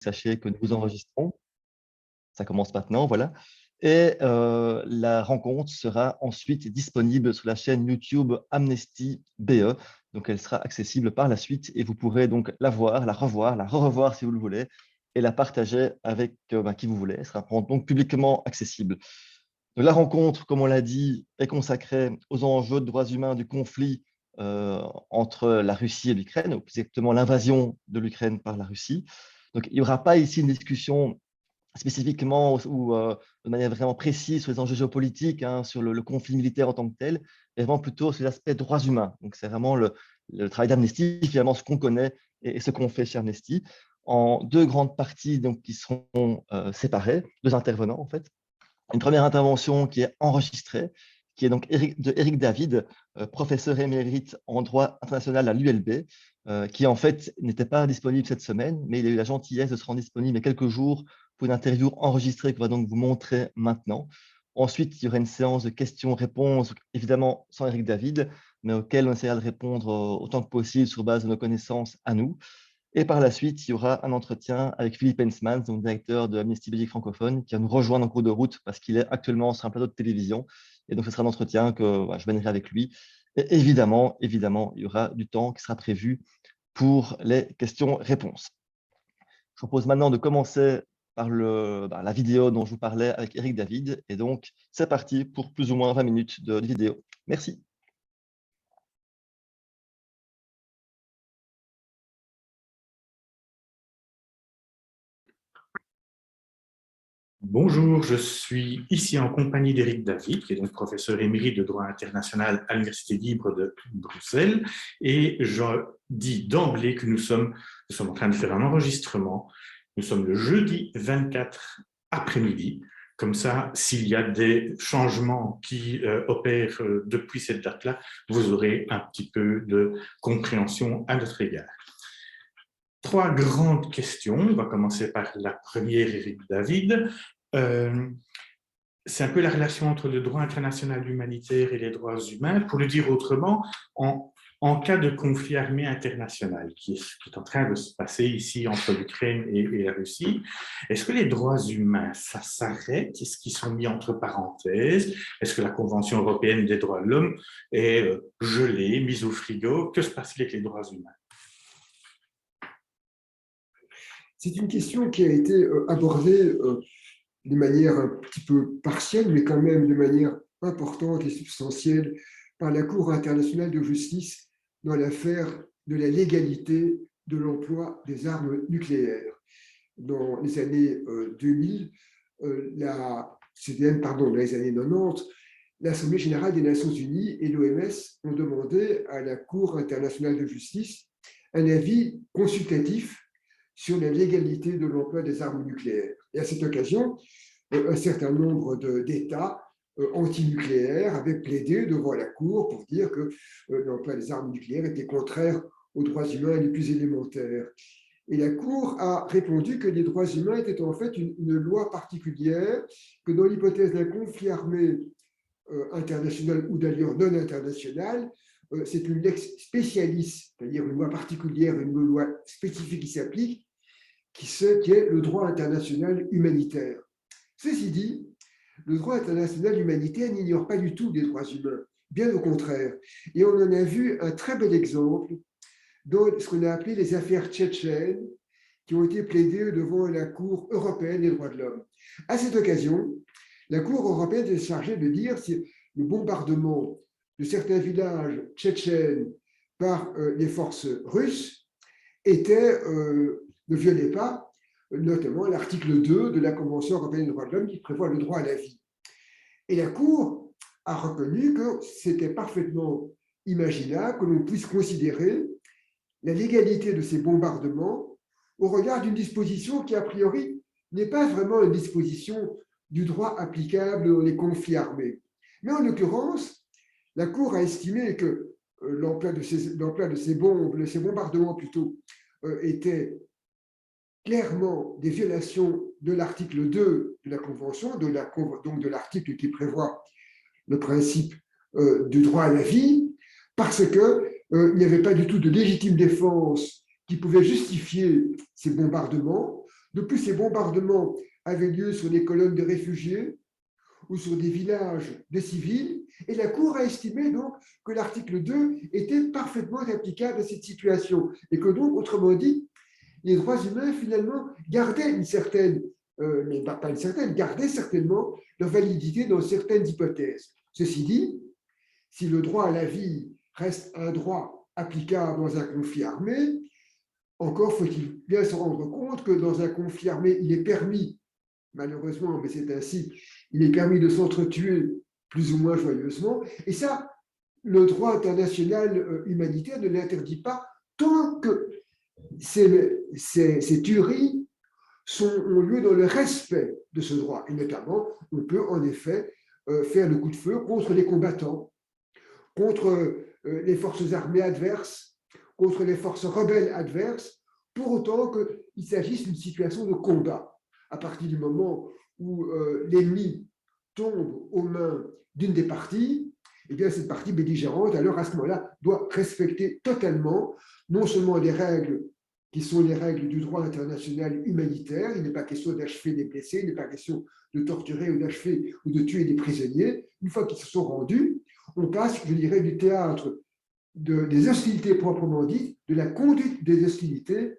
sachez que nous vous enregistrons. Ça commence maintenant, voilà. Et la rencontre sera ensuite disponible sur la chaîne YouTube Amnesty BE. Donc, elle sera accessible par la suite et vous pourrez donc la voir, la revoir, la re-revoir si vous le voulez et la partager avec qui vous voulez. Elle sera donc publiquement accessible. Donc, la rencontre, comme on l'a dit, est consacrée aux enjeux de droits humains du conflit entre la Russie et l'Ukraine, ou plus exactement l'invasion de l'Ukraine par la Russie. Donc, il n'y aura pas ici une discussion spécifiquement ou de manière vraiment précise sur les enjeux géopolitiques, hein, sur le conflit militaire en tant que tel, mais vraiment plutôt sur l'aspect droits humains. Donc, c'est vraiment le travail d'Amnesty, finalement, ce qu'on connaît et ce qu'on fait chez Amnesty, en deux grandes parties donc, qui seront séparées, deux intervenants en fait. Une première intervention qui est enregistrée, qui est donc de Éric David, professeur émérite en droit international à l'ULB, qui en fait n'était pas disponible cette semaine, mais il a eu la gentillesse de se rendre disponible il y a quelques jours pour une interview enregistrée qu'on va donc vous montrer maintenant. Ensuite, il y aura une séance de questions-réponses, évidemment sans Éric David, mais auxquelles on essaiera de répondre autant que possible sur base de nos connaissances à nous. Et par la suite, il y aura un entretien avec Philippe Hensmans, donc directeur de Amnesty Belgique francophone, qui va nous rejoindre en cours de route parce qu'il est actuellement sur un plateau de télévision. Et donc, ce sera un entretien que je mènerai avec lui. Et évidemment, il y aura du temps qui sera prévu pour les questions-réponses. Je propose maintenant de commencer par la vidéo dont je vous parlais avec Éric David. Et donc, c'est parti pour plus ou moins 20 minutes de vidéo. Merci. Bonjour, je suis ici en compagnie d'Éric David, qui est donc professeur émérite de droit international à l'Université libre de Bruxelles. Et je dis d'emblée que nous sommes en train de faire un enregistrement. Nous sommes le jeudi 24 après-midi. Comme ça, s'il y a des changements qui opèrent depuis cette date-là, vous aurez un petit peu de compréhension à notre égard. Trois grandes questions. On va commencer par la première, Éric David. C'est un peu la relation entre le droit international humanitaire et les droits humains. Pour le dire autrement, en cas de conflit armé international qui est en train de se passer ici entre l'Ukraine et la Russie, est-ce que les droits humains, ça s'arrête? Est-ce qu'ils sont mis entre parenthèses? Est-ce que la Convention européenne des droits de l'homme est gelée, mise au frigo? Que se passe-t-il avec les droits humains? C'est une question qui a été abordée de manière un petit peu partielle, mais quand même de manière importante et substantielle par la Cour internationale de justice dans l'affaire de la légalité de l'emploi des armes nucléaires. Dans les années 2000, dans les années 90, l'Assemblée générale des Nations unies et l'OMS ont demandé à la Cour internationale de justice un avis consultatif sur la légalité de l'emploi des armes nucléaires. Et à cette occasion, un certain nombre d'États antinucléaires avaient plaidé devant la Cour pour dire que l'emploi des armes nucléaires était contraire aux droits humains les plus élémentaires. Et la Cour a répondu que les droits humains étaient en fait une loi particulière, que dans l'hypothèse d'un conflit armé international ou d'ailleurs non international, c'est une lex specialis, c'est-à-dire une loi particulière, une loi spécifique qui s'applique, qui est le droit international humanitaire. Ceci dit, le droit international humanitaire n'ignore pas du tout les droits humains, bien au contraire. Et on en a vu un très bel exemple dans ce qu'on a appelé les affaires tchétchènes, qui ont été plaidées devant la Cour européenne des droits de l'homme. À cette occasion, la Cour européenne est chargée de dire si le bombardement de certains villages tchétchènes par les forces russes ne violait pas, notamment l'article 2 de la Convention européenne des droits de l'homme qui prévoit le droit à la vie. Et la Cour a reconnu que c'était parfaitement imaginable que l'on puisse considérer la légalité de ces bombardements au regard d'une disposition qui, a priori, n'est pas vraiment une disposition du droit applicable dans les conflits armés. Mais en l'occurrence, la Cour a estimé que l'emploi de ces bombardements plutôt, était clairement des violations de l'article 2 de la Convention, donc de l'article qui prévoit le principe du droit à la vie, parce qu'il n'y avait pas du tout de légitime défense qui pouvait justifier ces bombardements. De plus, ces bombardements avaient lieu sur des colonnes de réfugiés ou sur des villages de civils, et la Cour a estimé donc que l'article 2 était parfaitement applicable à cette situation, et que donc, autrement dit, les droits humains finalement gardaient une certaine, mais pas une certaine, gardaient certainement leur validité dans certaines hypothèses. Ceci dit, si le droit à la vie reste un droit applicable dans un conflit armé, encore faut-il bien se rendre compte que dans un conflit armé, il est permis, malheureusement, mais c'est ainsi, il est permis de s'entretuer plus ou moins joyeusement. Et ça, le droit international humanitaire ne l'interdit pas tant que ces tueries ont lieu dans le respect de ce droit. Et notamment, on peut en effet faire le coup de feu contre les combattants, contre les forces armées adverses, contre les forces rebelles adverses, pour autant qu'il s'agisse d'une situation de combat. À partir du moment où l'ennemi tombe aux mains d'une des parties, eh bien cette partie belligérante, alors à ce moment-là, doit respecter totalement non seulement les règles qui sont les règles du droit international humanitaire, il n'est pas question d'achever des blessés, il n'est pas question de torturer ou d'achever ou de tuer des prisonniers. Une fois qu'ils se sont rendus, on passe, je dirais, du théâtre des hostilités proprement dites, de la conduite des hostilités,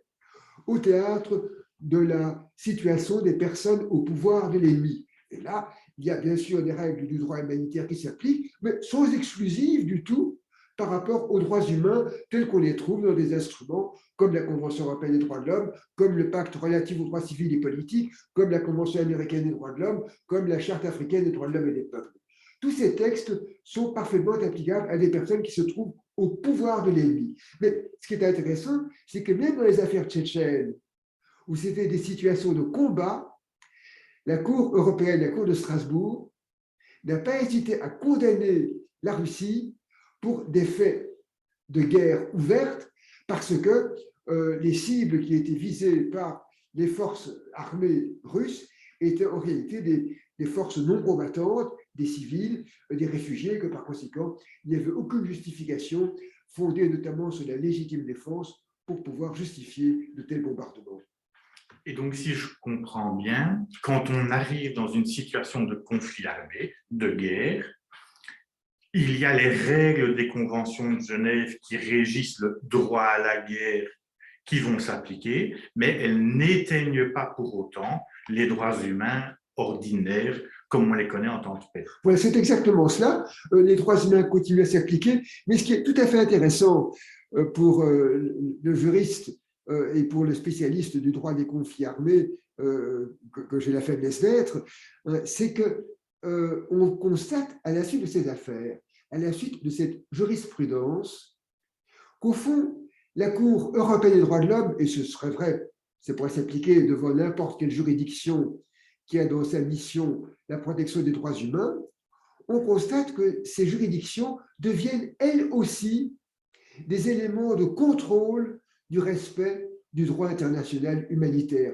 au théâtre de la situation des personnes au pouvoir de l'ennemi. Et là, il y a bien sûr des règles du droit humanitaire qui s'appliquent, mais sans exclusives du tout par rapport aux droits humains tels qu'on les trouve dans des instruments comme la Convention européenne des droits de l'homme, comme le pacte relatif aux droits civils et politiques, comme la Convention américaine des droits de l'homme, comme la Charte africaine des droits de l'homme et des peuples. Tous ces textes sont parfaitement applicables à des personnes qui se trouvent au pouvoir de l'ennemi. Mais ce qui est intéressant, c'est que même dans les affaires tchétchènes, où c'était des situations de combat, la Cour européenne, la Cour de Strasbourg, n'a pas hésité à condamner la Russie pour des faits de guerre ouverte, parce que les cibles qui étaient visées par les forces armées russes étaient en réalité des forces non combattantes, des civils, des réfugiés, que par conséquent, il n'y avait aucune justification fondée notamment sur la légitime défense pour pouvoir justifier de tels bombardements. Et donc, si je comprends bien, quand on arrive dans une situation de conflit armé, de guerre, il y a les règles des conventions de Genève qui régissent le droit à la guerre qui vont s'appliquer, mais elles n'éteignent pas pour autant les droits humains ordinaires comme on les connaît en tant que paix. Voilà, c'est exactement cela. Les droits humains continuent à s'appliquer, mais ce qui est tout à fait intéressant pour le juriste et pour le spécialiste du droit des conflits armés, que j'ai la faiblesse d'être, c'est qu'on constate à la suite de ces affaires, à la suite de cette jurisprudence, qu'au fond, la Cour européenne des droits de l'homme, et ce serait vrai, ça pourrait s'appliquer devant n'importe quelle juridiction qui a dans sa mission la protection des droits humains, on constate que ces juridictions deviennent elles aussi des éléments de contrôle du respect du droit international humanitaire.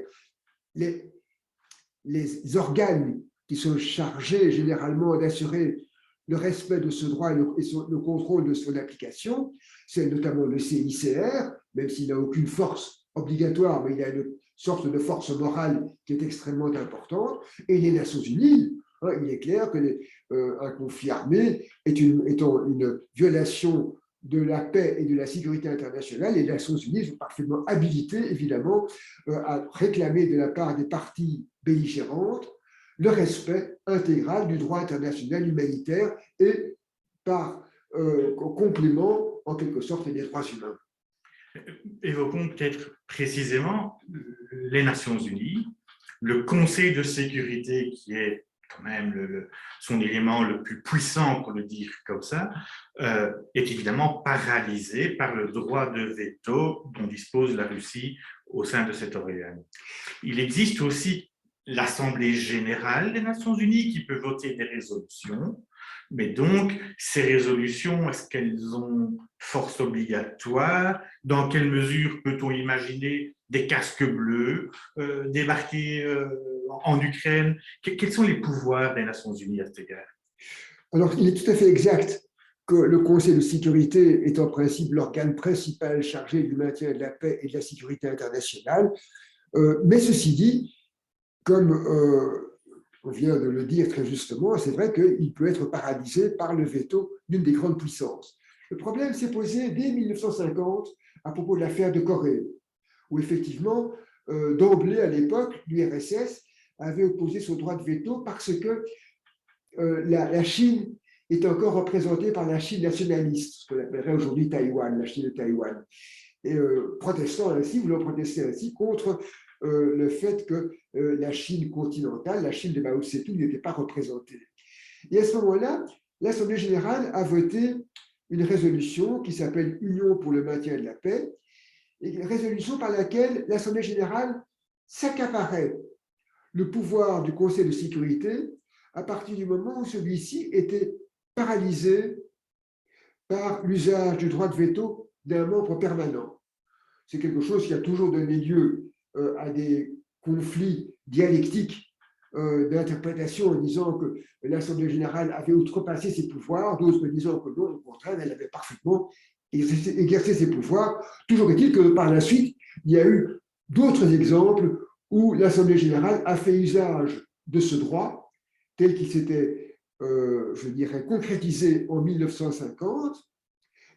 Les organes qui sont chargés généralement d'assurer le respect de ce droit et le contrôle de son application, c'est notamment le CICR, même s'il n'a aucune force obligatoire, mais il a une sorte de force morale qui est extrêmement importante, et les Nations Unies. Il est clair qu'un conflit armé étant une violation de la paix et de la sécurité internationale, et les Nations Unies sont parfaitement habilitées, évidemment, à réclamer de la part des parties belligérantes le respect intégral du droit international humanitaire et par complément, en quelque sorte, des droits humains. Évoquons peut-être précisément les Nations Unies, le Conseil de sécurité qui est quand même son élément le plus puissant, pour le dire comme ça, est évidemment paralysé par le droit de veto dont dispose la Russie au sein de cet organe. Il existe aussi l'Assemblée générale des Nations Unies qui peut voter des résolutions, mais donc ces résolutions, est-ce qu'elles ont force obligatoire? Dans quelle mesure peut-on imaginer des casques bleus débarquer en Ukraine? Quels sont les pouvoirs des Nations Unies à cet égard? Alors, il est tout à fait exact que le Conseil de sécurité est en principe l'organe principal chargé du maintien de la paix et de la sécurité internationale. Mais ceci dit, comme on vient de le dire très justement, c'est vrai qu'il peut être paralysé par le veto d'une des grandes puissances. Le problème s'est posé dès 1950 à propos de l'affaire de Corée, où effectivement, d'emblée à l'époque, l'URSS avait opposé son droit de veto parce que la Chine est encore représentée par la Chine nationaliste, ce qu'on appellerait aujourd'hui Taïwan, la Chine de Taïwan. Et voulant protester ainsi contre le fait que la Chine continentale, la Chine de Mao Tse-tung, n'était pas représentée. Et à ce moment-là, l'Assemblée générale a voté une résolution qui s'appelle Union pour le maintien de la paix, et une résolution par laquelle l'Assemblée générale s'accaparait le pouvoir du Conseil de sécurité à partir du moment où celui-ci était paralysé par l'usage du droit de veto d'un membre permanent. C'est quelque chose qui a toujours donné lieu à des conflits dialectiques d'interprétation en disant que l'Assemblée générale avait outrepassé ses pouvoirs, d'autres disant que non, au contraire, elle avait parfaitement exercé ses pouvoirs. Toujours est-il que par la suite, il y a eu d'autres exemples où l'Assemblée générale a fait usage de ce droit tel qu'il s'était, je dirais, concrétisé en 1950.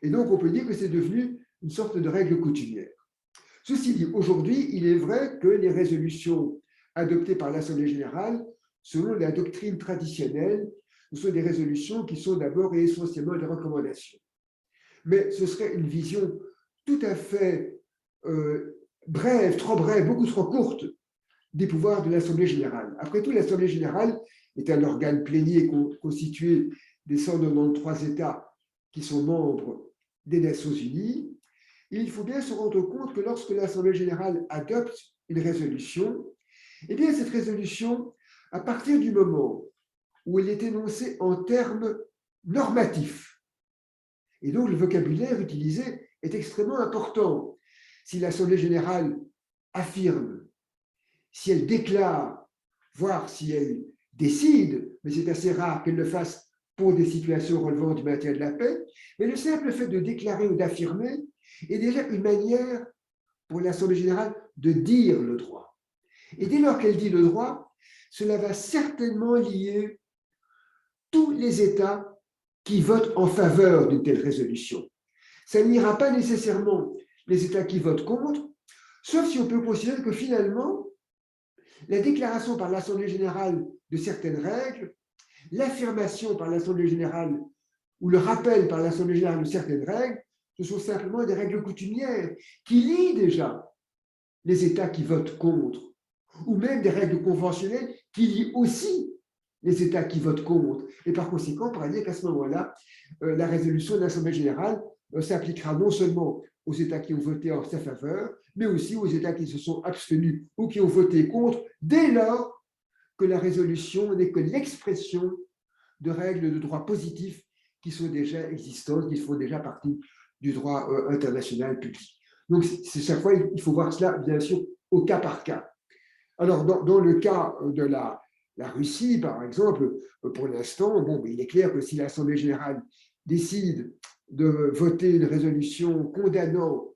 Et donc, on peut dire que c'est devenu une sorte de règle coutumière. Ceci dit, aujourd'hui, il est vrai que les résolutions adoptées par l'Assemblée générale, selon la doctrine traditionnelle, ce sont des résolutions qui sont d'abord et essentiellement des recommandations. Mais ce serait une vision tout à fait brève, trop brève, beaucoup trop courte des pouvoirs de l'Assemblée générale. Après tout, l'Assemblée générale est un organe plénier constitué des 193 États qui sont membres des Nations unies. Et il faut bien se rendre compte que lorsque l'Assemblée générale adopte une résolution, eh bien cette résolution, à partir du moment où elle est énoncée en termes normatifs, et donc le vocabulaire utilisé est extrêmement important. Si l'Assemblée générale affirme, si elle déclare, voire si elle décide, mais c'est assez rare qu'elle le fasse pour des situations relevant du maintien de la paix, mais le simple fait de déclarer ou d'affirmer est déjà une manière pour l'Assemblée générale de dire le droit. Et dès lors qu'elle dit le droit, cela va certainement lier tous les États qui votent en faveur d'une telle résolution. Ça n'ira pas nécessairement les États qui votent contre, sauf si on peut considérer que finalement, la déclaration par l'Assemblée générale de certaines règles, l'affirmation par l'Assemblée générale ou le rappel par l'Assemblée générale de certaines règles, ce sont simplement des règles coutumières qui lient déjà les États qui votent contre, ou même des règles conventionnelles qui lient aussi les États qui votent contre. Et par conséquent, on pourrait dire qu'à ce moment-là, la résolution de l'Assemblée générale s'appliquera non seulement aux États qui ont voté en sa faveur, mais aussi aux États qui se sont abstenus ou qui ont voté contre, dès lors que la résolution n'est que l'expression de règles de droit positif qui sont déjà existantes, qui font déjà partie du droit international public. Donc, chaque fois, il faut voir cela, bien sûr, au cas par cas. Alors, dans le cas de la Russie, par exemple, pour l'instant, il est clair que si l'Assemblée générale décide de voter une résolution condamnant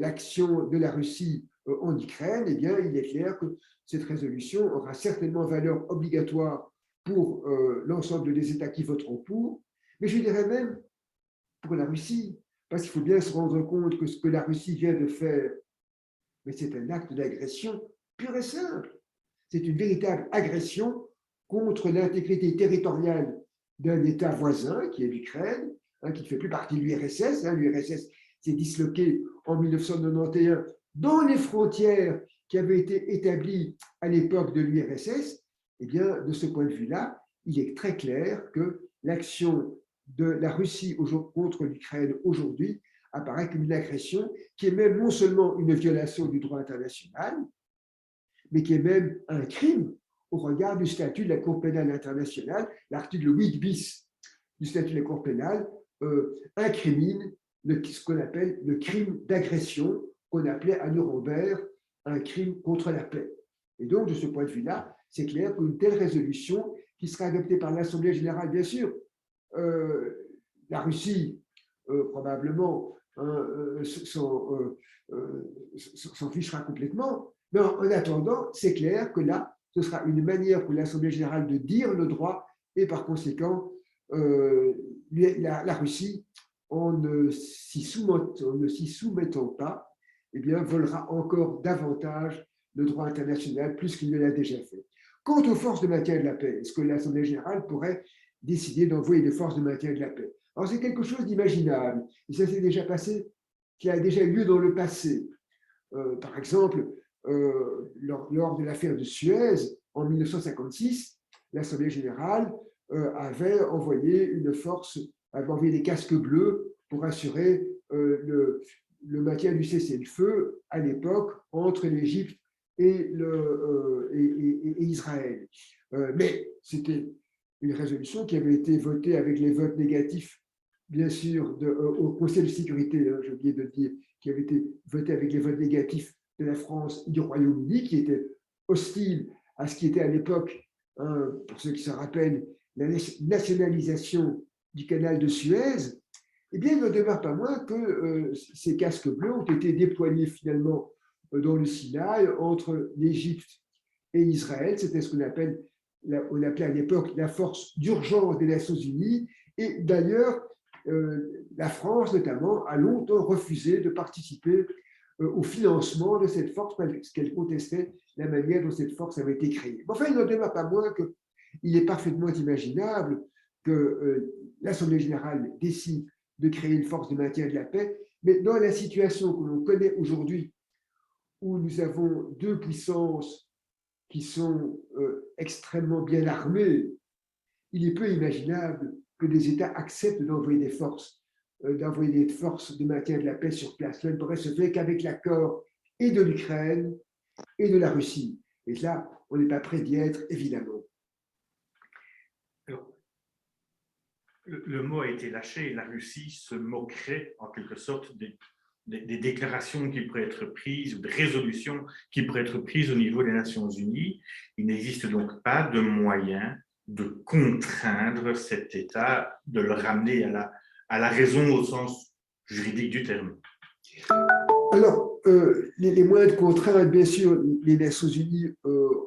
l'action de la Russie en Ukraine, eh bien, il est clair que cette résolution aura certainement valeur obligatoire pour l'ensemble des États qui voteront pour, mais je dirais même pour la Russie, parce qu'il faut bien se rendre compte que ce que la Russie vient de faire, mais c'est un acte d'agression pur et simple. C'est une véritable agression contre l'intégrité territoriale d'un État voisin, qui est l'Ukraine, qui ne fait plus partie de l'URSS. L'URSS s'est disloquée en 1991 dans les frontières qui avaient été établies à l'époque de l'URSS. Eh bien, de ce point de vue-là, il est très clair que l'action de la Russie contre l'Ukraine aujourd'hui apparaît comme une agression qui est même non seulement une violation du droit international, mais qui est même un crime au regard du statut de la Cour pénale internationale. L'article 8 bis du statut de la Cour pénale incrimine ce qu'on appelle le crime d'agression, qu'on appelait à Nuremberg un crime contre la paix. Et donc, de ce point de vue-là, c'est clair qu'une telle résolution qui sera adoptée par l'Assemblée générale, bien sûr, la Russie, probablement, s'en fichera complètement, Mais en attendant, c'est clair que là, ce sera une manière pour l'Assemblée générale de dire le droit et par conséquent, la Russie, en ne s'y soumettant pas, eh bien, volera encore davantage le droit international plus qu'il ne l'a déjà fait. Quant aux forces de maintien de la paix, est-ce que l'Assemblée générale pourrait décider d'envoyer des forces de maintien de la paix? Alors, c'est quelque chose d'imaginable. Et ça s'est déjà passé, qui a déjà eu lieu dans le passé. Par exemple, lors de l'affaire de Suez, en 1956, l'Assemblée générale avait envoyé une force, avait envoyé des casques bleus pour assurer le maintien du cessez-le-feu à l'époque entre l'Égypte et Israël. Mais c'était une résolution qui avait été votée avec les votes négatifs, bien sûr, au Conseil de sécurité, j'ai oublié de le dire, qui avait été votée avec les votes négatifs de la France et du Royaume-Uni, qui était hostile à ce qui était à l'époque, pour ceux qui se rappellent, la nationalisation du canal de Suez. Eh bien, il ne demeure pas moins que ces casques bleus ont été déployés finalement dans le Sinaï entre l'Égypte et Israël. C'était ce qu'on appelait à l'époque la force d'urgence des Nations Unies. Et d'ailleurs, la France notamment a longtemps refusé de participer au financement de cette force parce qu'elle contestait la manière dont cette force avait été créée. Enfin, il n'en demeure pas moins qu'il est parfaitement imaginable que l'Assemblée générale décide de créer une force de maintien de la paix, mais dans la situation que l'on connaît aujourd'hui, où nous avons deux puissances qui sont extrêmement bien armées, il est peu imaginable que des États acceptent d'envoyer des forces de maintien de la paix sur place. Cela ne pourrait se faire qu'avec l'accord et de l'Ukraine et de la Russie. Et là, on n'est pas prêt d'y être, évidemment. Alors, le mot a été lâché et la Russie se moquerait en quelque sorte des déclarations qui pourraient être prises ou des résolutions qui pourraient être prises au niveau des Nations Unies. Il n'existe donc pas de moyen de contraindre cet État, de le ramener à la raison au sens juridique du terme. Alors, les moyens de contraindre, bien sûr, les Nations Unies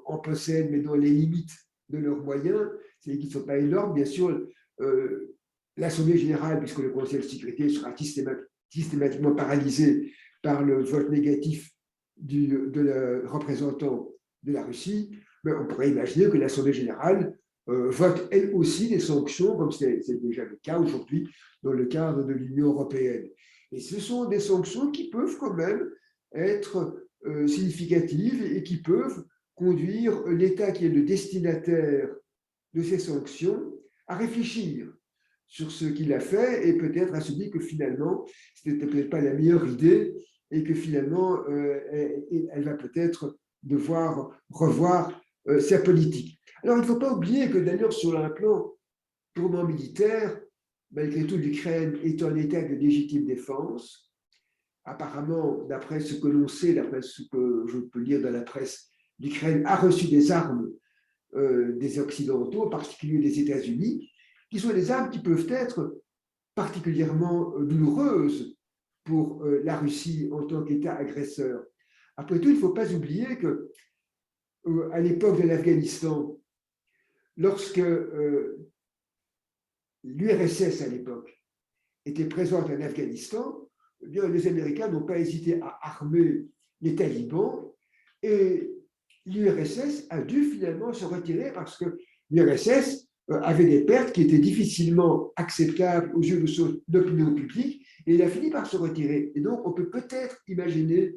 en possèdent, mais dans les limites de leurs moyens, c'est qu'ils ne sont pas énormes. Bien sûr, l'Assemblée générale, puisque le Conseil de sécurité sera systématiquement paralysé par le vote négatif de représentant de la Russie, mais on pourrait imaginer que l'Assemblée générale vote elle aussi des sanctions, comme c'est déjà le cas aujourd'hui dans le cadre de l'Union européenne. Et ce sont des sanctions qui peuvent quand même être significatives et qui peuvent conduire l'État qui est le destinataire de ces sanctions à réfléchir sur ce qu'il a fait et peut-être à se dire que finalement, ce n'était peut-être pas la meilleure idée et que finalement, elle va peut-être devoir revoir sa politique. Alors, il ne faut pas oublier que d'ailleurs, sur un plan purement militaire, malgré tout, l'Ukraine est en état de légitime défense. Apparemment, d'après ce que l'on sait, d'après ce que je peux lire dans la presse, l'Ukraine a reçu des armes des Occidentaux, en particulier des États-Unis, qui sont des armes qui peuvent être particulièrement douloureuses pour la Russie en tant qu'État agresseur. Après tout, il ne faut pas oublier que à l'époque de l'Afghanistan, lorsque l'URSS à l'époque était présente en Afghanistan, eh bien, les Américains n'ont pas hésité à armer les talibans et l'URSS a dû finalement se retirer parce que l'URSS avait des pertes qui étaient difficilement acceptables aux yeux de l'opinion publique et il a fini par se retirer. Et donc, on peut peut-être imaginer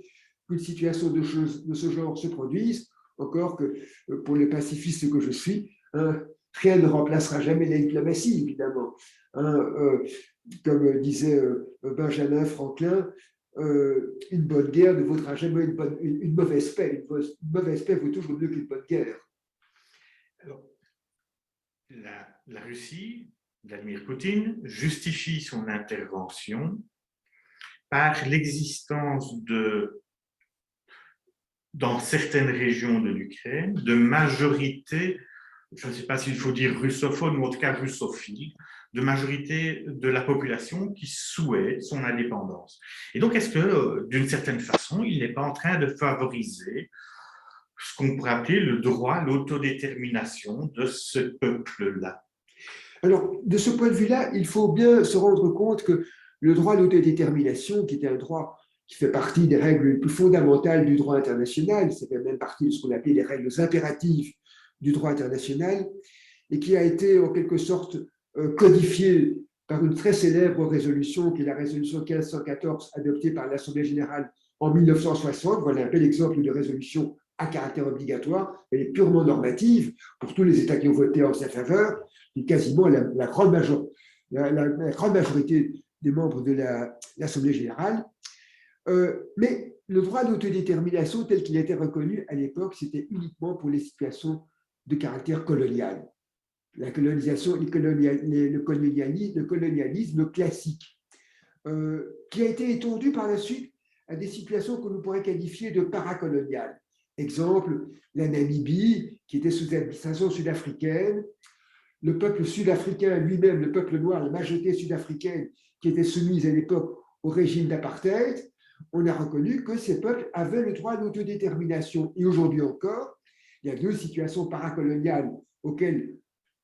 qu'une situation de ce genre se produise, encore que pour les pacifistes que je suis, rien ne remplacera jamais la diplomatie, évidemment. Comme disait Benjamin Franklin, une bonne guerre ne vaudra jamais une mauvaise paix. Une mauvaise paix vaut toujours mieux qu'une bonne guerre. Alors, la Russie, Vladimir Poutine, justifie son intervention par l'existence dans certaines régions de l'Ukraine, de majorité, je ne sais pas s'il faut dire russophone ou en tout cas russophile, de majorité de la population qui souhaite son indépendance. Et donc, est-ce que, d'une certaine façon, il n'est pas en train de favoriser ce qu'on pourrait appeler le droit à l'autodétermination de ce peuple-là. Alors, de ce point de vue-là, il faut bien se rendre compte que le droit à l'autodétermination, qui était un droit qui fait partie des règles les plus fondamentales du droit international, ça fait même partie de ce qu'on appelait les règles impératives du droit international, et qui a été en quelque sorte codifié par une très célèbre résolution, qui est la résolution 1514 adoptée par l'Assemblée générale en 1960. Voilà un bel exemple de résolution à caractère obligatoire. Elle est purement normative pour tous les États qui ont voté en sa faveur, et quasiment la grande majorité des membres de l'Assemblée générale. Mais le droit d'autodétermination tel qu'il était reconnu à l'époque, c'était uniquement pour les situations de caractère colonial. La colonisation, le colonialisme classique, qui a été étendu par la suite à des situations que nous pourrions qualifier de paracoloniales. Exemple, la Namibie, qui était sous administration sud-africaine, le peuple sud-africain lui-même, le peuple noir, la majorité sud-africaine, qui était soumise à l'époque au régime d'apartheid. On a reconnu que ces peuples avaient le droit d'autodétermination. Et aujourd'hui encore, il y a deux situations paracoloniales auxquelles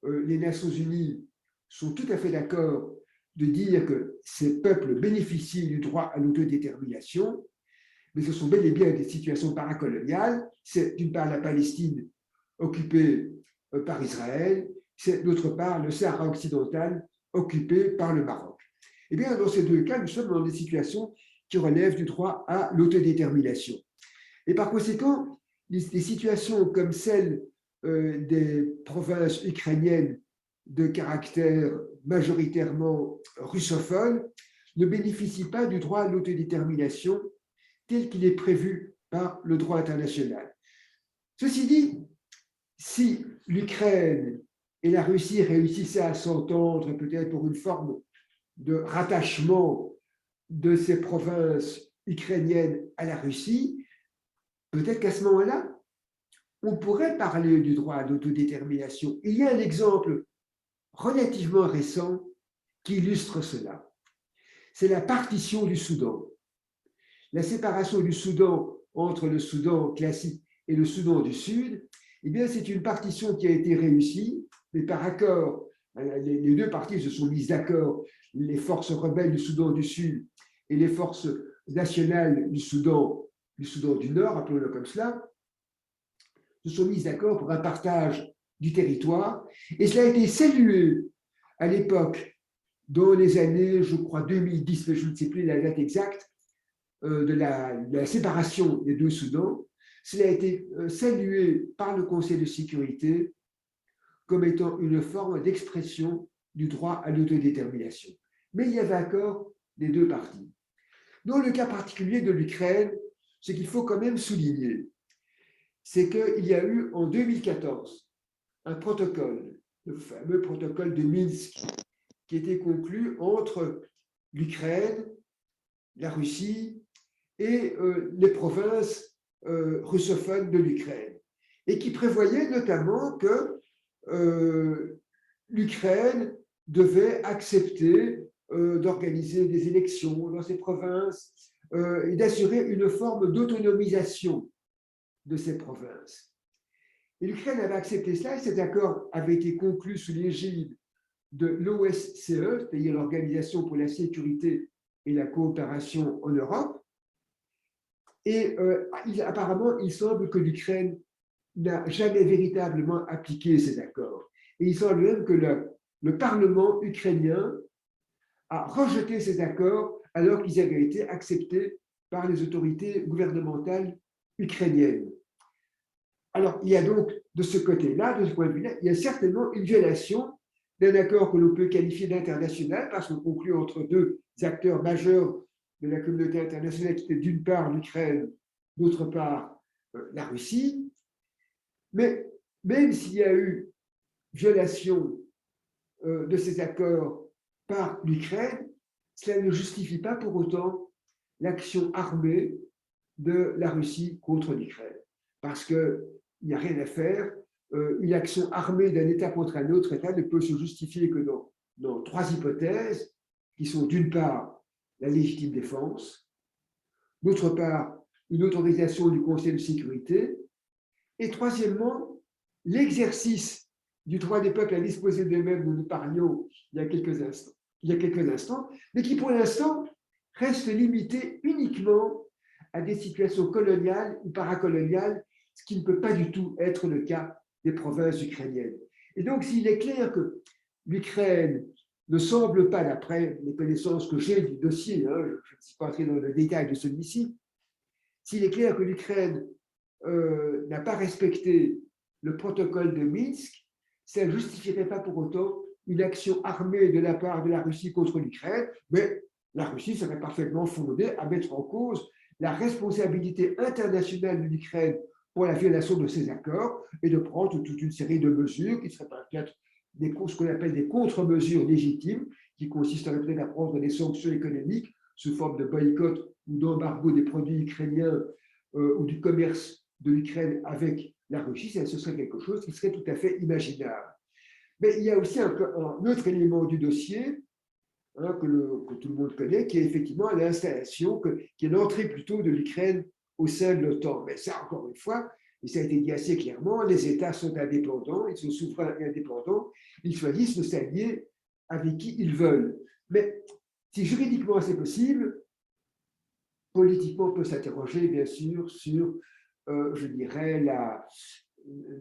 les Nations unies sont tout à fait d'accord de dire que ces peuples bénéficient du droit à l'autodétermination, mais ce sont bel et bien des situations paracoloniales. C'est d'une part la Palestine occupée par Israël, c'est d'autre part le Sahara occidental occupé par le Maroc. Eh bien, dans ces deux cas, nous sommes dans des situations qui relèvent du droit à l'autodétermination. Et par conséquent, des situations comme celle des provinces ukrainiennes de caractère majoritairement russophone ne bénéficient pas du droit à l'autodétermination tel qu'il est prévu par le droit international. Ceci dit, si l'Ukraine et la Russie réussissaient à s'entendre peut-être pour une forme de rattachement de ces provinces ukrainiennes à la Russie, peut-être qu'à ce moment-là, on pourrait parler du droit à l'autodétermination. Il y a un exemple relativement récent qui illustre cela. C'est la partition du Soudan. La séparation du Soudan entre le Soudan classique et le Soudan du Sud, eh bien, c'est une partition qui a été réussie, mais par accord, les deux parties se sont mises d'accord, les forces rebelles du Soudan du Sud et les forces nationales du Soudan du Nord, appelons-le comme cela, se sont mises d'accord pour un partage du territoire. Et cela a été salué à l'époque, dans les années, je crois, 2010, mais je ne sais plus la date exacte, de la séparation des deux Soudans. Cela a été salué par le Conseil de sécurité comme étant une forme d'expression du droit à l'autodétermination. Mais il y avait accord des deux parties. Dans le cas particulier de l'Ukraine, ce qu'il faut quand même souligner, c'est qu'il y a eu en 2014 un protocole, le fameux protocole de Minsk, qui était conclu entre l'Ukraine, la Russie et les provinces russophones de l'Ukraine, et qui prévoyait notamment que l'Ukraine devait accepter d'organiser des élections dans ces provinces et d'assurer une forme d'autonomisation de ces provinces. Et l'Ukraine avait accepté cela et cet accord avait été conclu sous l'égide de l'OSCE, c'est-à-dire l'Organisation pour la sécurité et la coopération en Europe. Et apparemment, il semble que l'Ukraine n'a jamais véritablement appliqué ces accords. Et il semble même que le Parlement ukrainien a rejeté ces accords alors qu'ils avaient été acceptés par les autorités gouvernementales ukrainiennes. Alors, il y a donc de ce côté-là, de ce point de vue-là, il y a certainement une violation d'un accord que l'on peut qualifier d'international parce qu'on conclut entre deux acteurs majeurs de la communauté internationale qui étaient d'une part l'Ukraine, d'autre part la Russie. Mais même s'il y a eu violation de ces accords par l'Ukraine, cela ne justifie pas pour autant l'action armée de la Russie contre l'Ukraine. Parce qu'il n'y a rien à faire. Une action armée d'un État contre un autre État ne peut se justifier que dans trois hypothèses, qui sont d'une part la légitime défense, d'autre part une autorisation du Conseil de sécurité, Et troisièmement, l'exercice du droit des peuples à disposer d'eux-mêmes dont nous parlions il y a quelques instants, mais qui pour l'instant reste limité uniquement à des situations coloniales ou paracoloniales, ce qui ne peut pas du tout être le cas des provinces ukrainiennes. Et donc, s'il est clair que l'Ukraine ne semble pas, d'après les connaissances que j'ai du dossier, je ne suis pas entré dans le détail de celui-ci, s'il est clair que l'Ukraine n'a pas respecté le protocole de Minsk, ça ne justifierait pas pour autant une action armée de la part de la Russie contre l'Ukraine, mais la Russie serait parfaitement fondée à mettre en cause la responsabilité internationale de l'Ukraine pour la violation de ces accords et de prendre toute une série de mesures qui seraient peut-être ce qu'on appelle des contre-mesures légitimes, qui consisteraient peut-être à prendre des sanctions économiques sous forme de boycott ou d'embargo des produits ukrainiens ou du commerce de l'Ukraine avec la Russie. Ce serait quelque chose qui serait tout à fait imaginable. Mais il y a aussi un autre élément du dossier que tout le monde connaît, qui est effectivement l'installation, qui est l'entrée plutôt de l'Ukraine au sein de l'OTAN. Mais ça, encore une fois, et ça a été dit assez clairement, les États sont indépendants, ils sont souverains et indépendants, ils choisissent de s'allier avec qui ils veulent. Mais si juridiquement c'est possible, politiquement on peut s'interroger bien sûr sur, je dirais,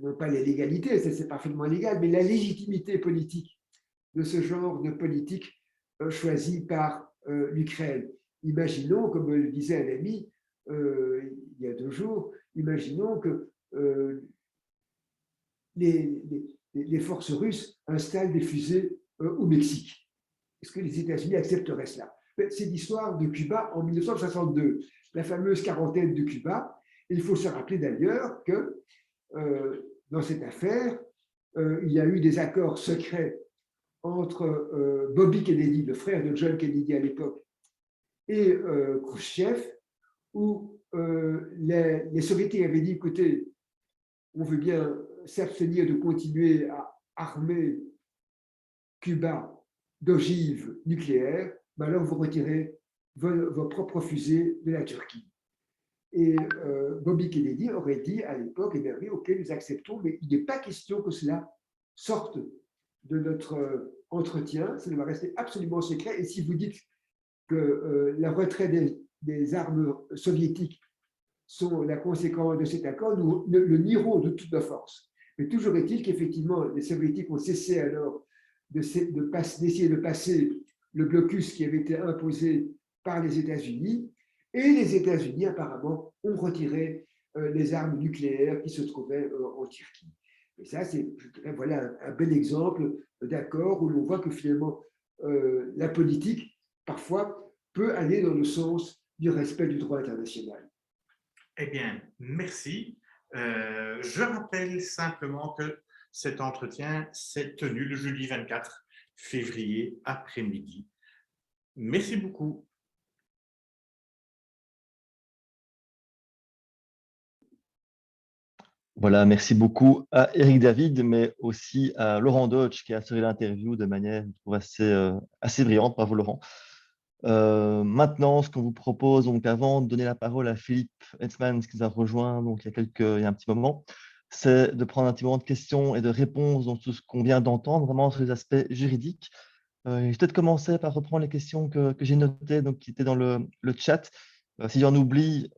non pas la légalité, c'est parfaitement légal, mais la légitimité politique de ce genre de politique choisie par l'Ukraine. Imaginons, comme le disait un ami il y a 2 jours, imaginons que les forces russes installent des fusées au Mexique. Est-ce que les États-Unis accepteraient cela? C'est l'histoire de Cuba en 1962, la fameuse quarantaine de Cuba. Et il faut se rappeler d'ailleurs que dans cette affaire, il y a eu des accords secrets entre Bobby Kennedy, le frère de John Kennedy à l'époque, et Khrouchtchev, où les Soviétiques avaient dit, écoutez, on veut bien s'abstenir de continuer à armer Cuba d'ogives nucléaires, mais alors vous retirez vos propres fusées de la Turquie. Et Bobby Kennedy aurait dit à l'époque, eh bien oui, ok, nous acceptons, mais il n'est pas question que cela sorte de notre entretien, ça doit rester absolument secret. Et si vous dites que le retrait des armes soviétiques sont la conséquence de cet accord, nous le nierons de toute nos forces. Mais toujours est-il qu'effectivement, les Soviétiques ont cessé alors d'essayer de passer le blocus qui avait été imposé par les États-Unis, et les États-Unis apparemment ont retiré les armes nucléaires qui se trouvaient en Turquie. Et ça, c'est, je dirais, voilà un bel exemple d'accord où l'on voit que finalement la politique, parfois, peut aller dans le sens du respect du droit international. Eh bien, merci. Je rappelle simplement que cet entretien s'est tenu le jeudi 24 février après-midi. Merci beaucoup. Voilà, merci beaucoup à Eric David, mais aussi à Laurent Deutsch qui a assuré l'interview de manière, je trouve, assez brillante. Bravo Laurent. Maintenant, ce qu'on vous propose, donc avant de donner la parole à Philippe Hetzmann, qui nous a rejoint donc, il y a un petit moment, c'est de prendre un petit moment de questions et de réponses dans tout ce qu'on vient d'entendre, vraiment sur les aspects juridiques. Je vais peut-être commencer par reprendre les questions que j'ai notées, donc, qui étaient dans le chat. Si j'en oublie,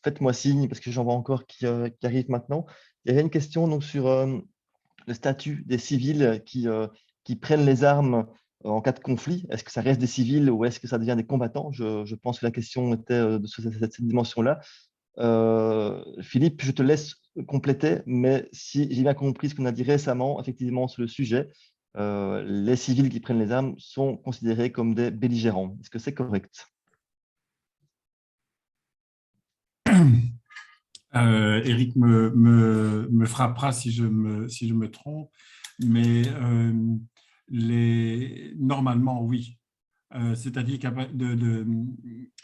faites-moi signe, parce que j'en vois encore qui arrivent maintenant. Il y avait une question donc, sur le statut des civils qui prennent les armes en cas de conflit. Est-ce que ça reste des civils ou est-ce que ça devient des combattants? Je pense que la question était de cette dimension-là. Philippe, je te laisse compléter, mais si j'ai bien compris ce qu'on a dit récemment, effectivement, sur le sujet, les civils qui prennent les armes sont considérés comme des belligérants. Est-ce que c'est correct? Eric me frappera si je me trompe, mais normalement, oui. C'est-à-dire que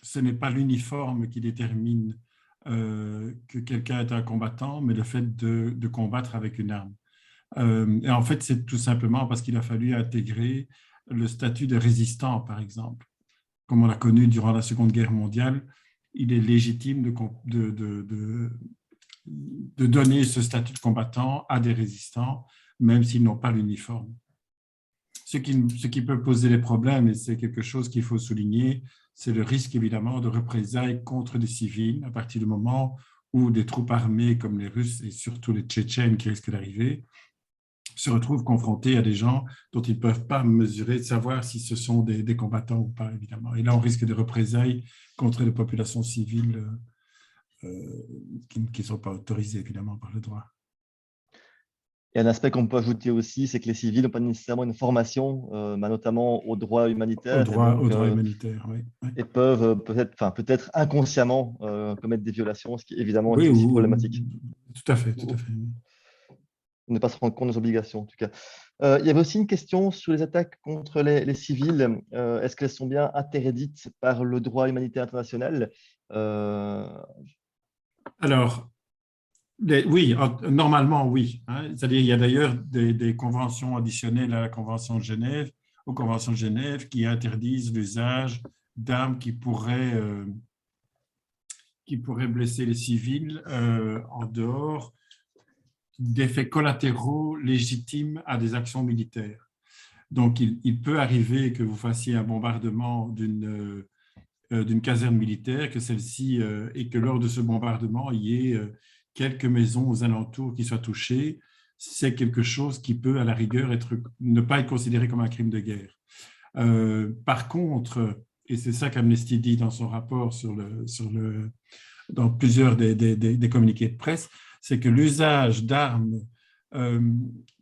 ce n'est pas l'uniforme qui détermine que quelqu'un est un combattant, mais le fait de combattre avec une arme. Et en fait, c'est tout simplement parce qu'il a fallu intégrer le statut de résistant, par exemple. Comme on l'a connu durant la Seconde Guerre mondiale, il est légitime de donner ce statut de combattant à des résistants, même s'ils n'ont pas l'uniforme. Ce qui peut poser des problèmes, et c'est quelque chose qu'il faut souligner, c'est le risque évidemment de représailles contre des civils à partir du moment où des troupes armées comme les Russes et surtout les Tchétchènes qui risquent d'arriver se retrouvent confrontés à des gens dont ils ne peuvent pas mesurer, de savoir si ce sont des combattants ou pas, évidemment. Et là, on risque de représailles contre les populations civiles qui ne sont pas autorisées, évidemment, par le droit. Et un aspect qu'on peut ajouter aussi, c'est que les civils n'ont pas nécessairement une formation, notamment au droit humanitaire. Au droit humanitaire, oui. Et peuvent peut-être inconsciemment commettre des violations, ce qui évidemment Oui, est aussi problématique. Tout à fait, tout à fait. Ne pas se rendre compte des obligations, en tout cas. Il y avait aussi une question sur les attaques contre les civils. Est-ce qu'elles sont bien interdites par le droit humanitaire international? Alors, oui, normalement, oui. C'est-à-dire, il y a d'ailleurs des conventions additionnelles à la Convention de Genève, aux Conventions de Genève, qui interdisent l'usage d'armes qui pourraient blesser les civils en dehors d'effets collatéraux légitimes à des actions militaires. Donc, il peut arriver que vous fassiez un bombardement d'une caserne militaire, que celle-ci, et que lors de ce bombardement, il y ait quelques maisons aux alentours qui soient touchées. C'est quelque chose qui peut, à la rigueur, ne pas être considéré comme un crime de guerre. Par contre, et c'est ça qu'Amnesty dit dans son rapport dans plusieurs des communiqués de presse, c'est que l'usage d'armes,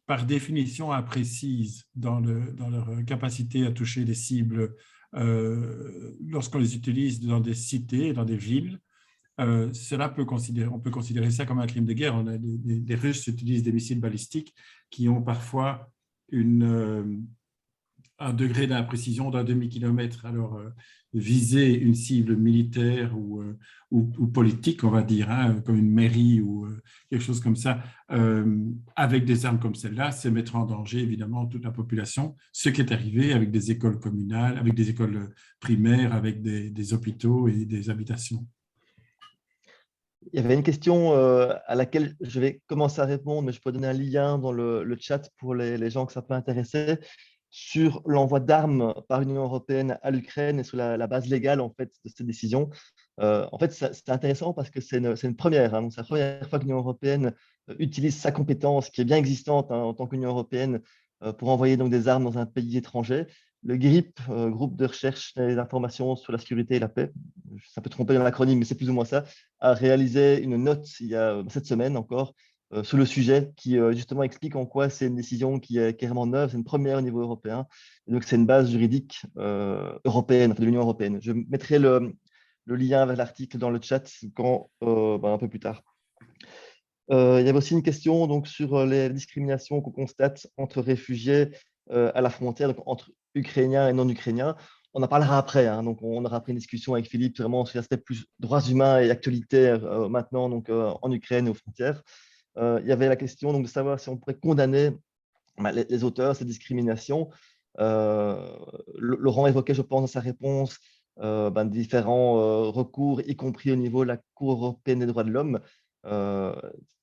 par définition imprécises dans leur capacité à toucher des cibles, lorsqu'on les utilise dans des cités, dans des villes, on peut considérer ça comme un crime de guerre. On a des Russes utilisent des missiles balistiques qui ont parfois un degré d'imprécision d'un demi-kilomètre. Alors, viser une cible militaire ou politique, on va dire, comme une mairie ou quelque chose comme ça, avec des armes comme celle-là, c'est mettre en danger, évidemment, toute la population. Ce qui est arrivé avec des écoles communales, avec des écoles primaires, avec des hôpitaux et des habitations. Il y avait une question à laquelle je vais commencer à répondre, mais je peux donner un lien dans le chat pour les gens que ça peut intéresser, sur l'envoi d'armes par l'Union européenne à l'Ukraine et sur la base légale en fait, de cette décision. En fait, c'est intéressant parce que c'est une première. Donc c'est la première fois que l'Union européenne utilise sa compétence qui est bien existante en tant qu'Union européenne pour envoyer donc, des armes dans un pays étranger. Le GRIP, groupe de recherche des informations sur la sécurité et la paix, ça peut tromper dans l'acronyme, mais c'est plus ou moins ça, a réalisé une note il y a cette semaine encore sur le sujet qui justement explique en quoi c'est une décision qui est carrément neuve, c'est une première au niveau européen. Et donc c'est une base juridique européenne, de l'Union européenne. Je mettrai le lien vers l'article dans le chat un peu plus tard. Il y avait aussi une question donc, sur les discriminations qu'on constate entre réfugiés à la frontière, donc entre Ukrainiens et non-Ukrainiens. On en parlera après, donc on aura après une discussion avec Philippe vraiment sur l'aspect plus droits humains et actualité maintenant donc, en Ukraine et aux frontières. Il y avait la question donc, de savoir si on pourrait condamner les auteurs de ces discriminations. Laurent évoquait, je pense, dans sa réponse, différents recours, y compris au niveau de la Cour européenne des droits de l'homme.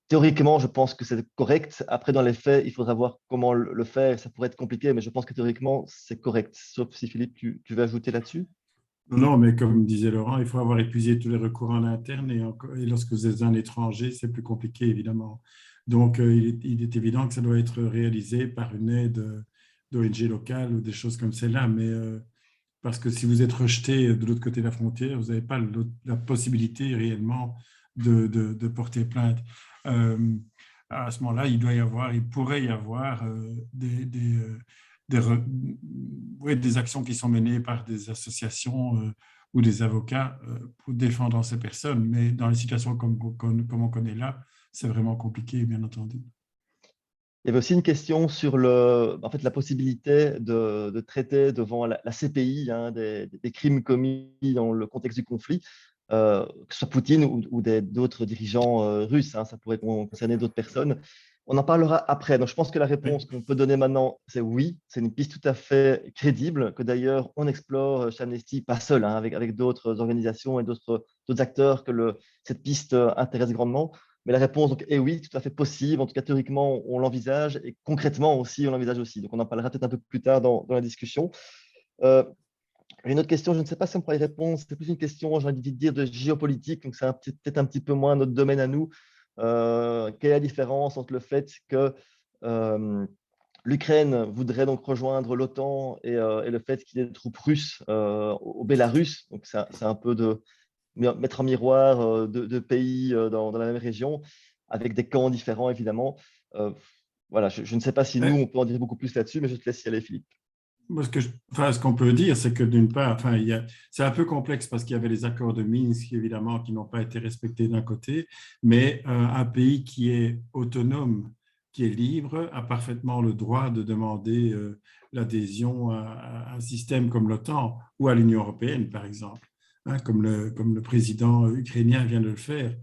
Théoriquement, je pense que c'est correct. Après, dans les faits, il faudra voir comment le faire. Ça pourrait être compliqué, mais je pense que théoriquement, c'est correct. Sauf si, Philippe, tu veux ajouter là-dessus? Non, mais comme disait Laurent, il faut avoir épuisé tous les recours en interne et lorsque vous êtes un étranger, c'est plus compliqué, évidemment. Donc, il est évident que ça doit être réalisé par une aide d'ONG locale ou des choses comme celle-là, mais parce que si vous êtes rejeté de l'autre côté de la frontière, vous n'avez pas la possibilité réellement de porter plainte. À ce moment-là, il pourrait y avoir des actions qui sont menées par des associations ou des avocats pour défendre ces personnes. Mais dans les situations comme on connaît là, c'est vraiment compliqué, bien entendu. Il y avait aussi une question sur la possibilité de traiter devant la CPI des crimes commis dans le contexte du conflit, que ce soit Poutine ou d'autres dirigeants russes. Ça pourrait concerner d'autres personnes. On en parlera après. Donc, je pense que la réponse qu'on peut donner maintenant, c'est oui. C'est une piste tout à fait crédible, que d'ailleurs, on explore chez Amnesty, pas seul, avec d'autres organisations et d'autres acteurs que cette piste intéresse grandement. Mais la réponse donc, est oui, tout à fait possible. En tout cas, théoriquement, on l'envisage et concrètement aussi, on l'envisage aussi. Donc, on en parlera peut-être un peu plus tard dans la discussion. Une autre question, je ne sais pas si on pourra y répondre, c'est plus une question, j'ai envie de dire, de géopolitique, donc c'est peut-être un petit peu moins notre domaine à nous. Quelle est la différence entre le fait que l'Ukraine voudrait donc rejoindre l'OTAN et le fait qu'il y ait des troupes russes au Bélarus? Donc c'est un peu de mettre en miroir deux pays dans la même région, avec des camps différents évidemment. Voilà, je ne sais pas si nous, on peut en dire beaucoup plus là-dessus, mais je te laisse y aller, Philippe. Moi, ce qu'on peut dire, c'est que d'une part, c'est un peu complexe parce qu'il y avait les accords de Minsk, évidemment, qui n'ont pas été respectés d'un côté, mais un pays qui est autonome, qui est libre, a parfaitement le droit de demander l'adhésion à un système comme l'OTAN ou à l'Union européenne, par exemple, hein, comme le président ukrainien vient de le faire.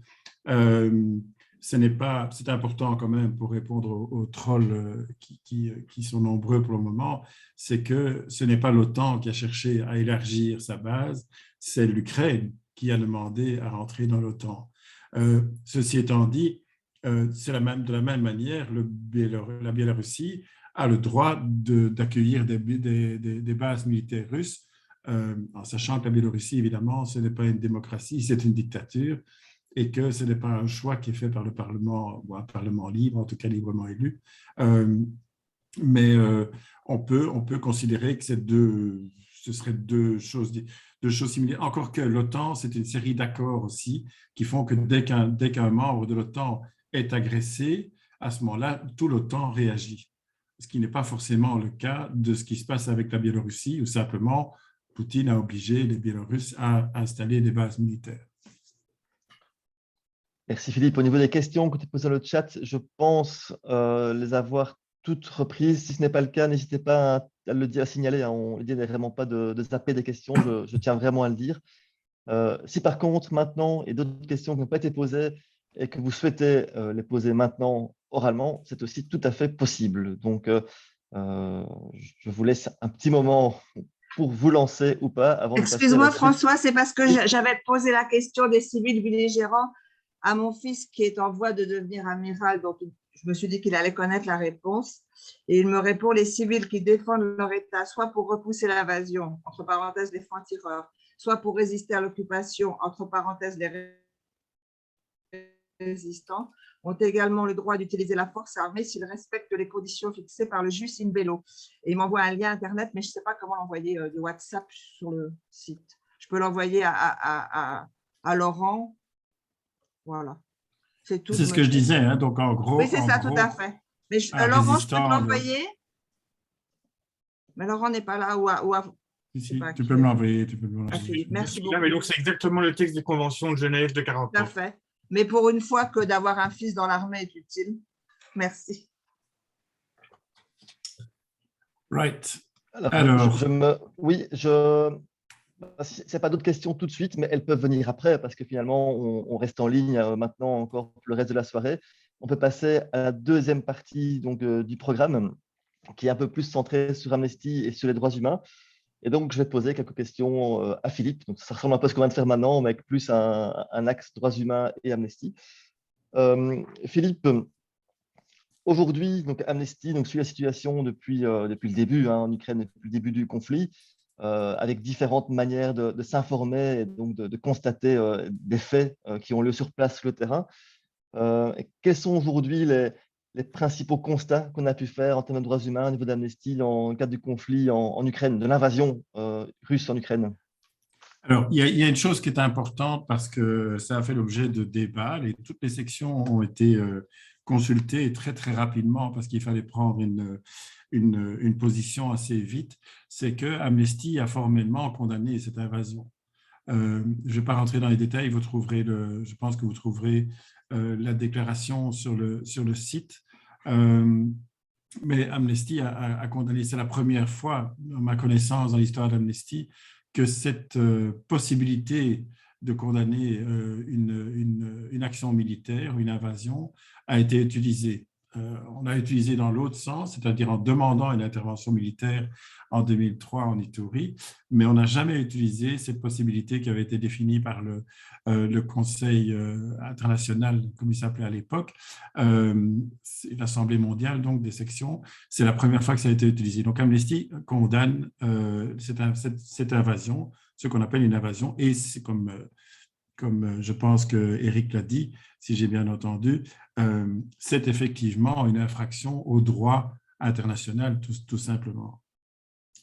C'est important quand même pour répondre aux trolls qui sont nombreux pour le moment, c'est que ce n'est pas l'OTAN qui a cherché à élargir sa base, c'est l'Ukraine qui a demandé à rentrer dans l'OTAN. Ceci étant dit, de la même manière, la Biélorussie a le droit d'accueillir des bases militaires russes, en sachant que la Biélorussie, évidemment, ce n'est pas une démocratie, c'est une dictature, et que ce n'est pas un choix qui est fait par le Parlement, ou un Parlement libre, en tout cas librement élu. Mais on peut considérer que ce seraient deux choses similaires. Encore que l'OTAN, c'est une série d'accords aussi qui font que dès qu'un membre de l'OTAN est agressé, à ce moment-là, tout l'OTAN réagit. Ce qui n'est pas forcément le cas de ce qui se passe avec la Biélorussie, où simplement Poutine a obligé les Biélorusses à installer des bases militaires. Merci Philippe. Au niveau des questions que tu poses dans le chat, je pense les avoir toutes reprises. Si ce n'est pas le cas, n'hésitez pas à le dire, à signaler. Hein. L'idée n'est vraiment pas de zapper des questions, je tiens vraiment à le dire. Si par contre, maintenant, il y a d'autres questions qui n'ont pas été posées et que vous souhaitez les poser maintenant oralement, c'est aussi tout à fait possible. Donc, je vous laisse un petit moment pour vous lancer ou pas avant de passer à la Excuse-moi suite. François, c'est parce que j'avais posé la question des civils belligérants à mon fils qui est en voie de devenir amiral, donc je me suis dit qu'il allait connaître la réponse. Et il me répond, les civils qui défendent leur État, soit pour repousser l'invasion, entre parenthèses les francs-tireurs, soit pour résister à l'occupation, entre parenthèses les résistants, ont également le droit d'utiliser la force armée s'ils respectent les conditions fixées par le jus in bello. Et il m'envoie un lien Internet, mais je ne sais pas comment l'envoyer de WhatsApp sur le site. Je peux l'envoyer à Laurent. Voilà. C'est tout. C'est ce que je disais. Hein, donc, en gros, oui, c'est ça, tout à fait. Mais Laurent, je peux te l'envoyer. Mais Laurent n'est pas là. Si, tu peux me l'envoyer. Merci beaucoup. Mais donc, c'est exactement le texte des conventions de Genève de 49. Tout à fait. Mais pour une fois que d'avoir un fils dans l'armée est utile. Merci. Right. Alors. Oui, s'il n'y a pas d'autres questions tout de suite, mais elles peuvent venir après parce que finalement, on reste en ligne maintenant encore pour le reste de la soirée. On peut passer à la deuxième partie donc, du programme qui est un peu plus centrée sur Amnesty et sur les droits humains. Et donc, je vais poser quelques questions à Philippe. Donc, ça ressemble un peu à ce qu'on vient de faire maintenant, mais avec plus un axe droits humains et Amnesty. Philippe, aujourd'hui, donc Amnesty suit la situation depuis le début en Ukraine, depuis le début du conflit. Avec différentes manières de s'informer et donc de constater des faits qui ont lieu sur place, sur le terrain. Quels sont aujourd'hui les principaux constats qu'on a pu faire en termes de droits humains au niveau d'Amnesty dans le cadre du conflit en Ukraine, de l'invasion russe en Ukraine? Alors, il y a une chose qui est importante parce que ça a fait l'objet de débats et toutes les sections ont été consultées très, très rapidement parce qu'il fallait prendre une position assez vite, c'est que Amnesty a formellement condamné cette invasion. Je ne vais pas rentrer dans les détails, je pense que vous trouverez la déclaration sur le site. Mais Amnesty a condamné, c'est la première fois, à ma connaissance, dans l'histoire d'Amnesty, que cette possibilité de condamner une action militaire, une invasion, a été utilisée. on a utilisé dans l'autre sens, c'est-à-dire en demandant une intervention militaire en 2003 en Ituri, mais on n'a jamais utilisé cette possibilité qui avait été définie par le Conseil international, comme il s'appelait à l'époque, l'Assemblée mondiale donc, des sections. C'est la première fois que ça a été utilisé. Donc Amnesty condamne cette invasion, ce qu'on appelle une invasion, et c'est comme je pense que Eric l'a dit, si j'ai bien entendu, c'est effectivement une infraction au droit international, tout simplement.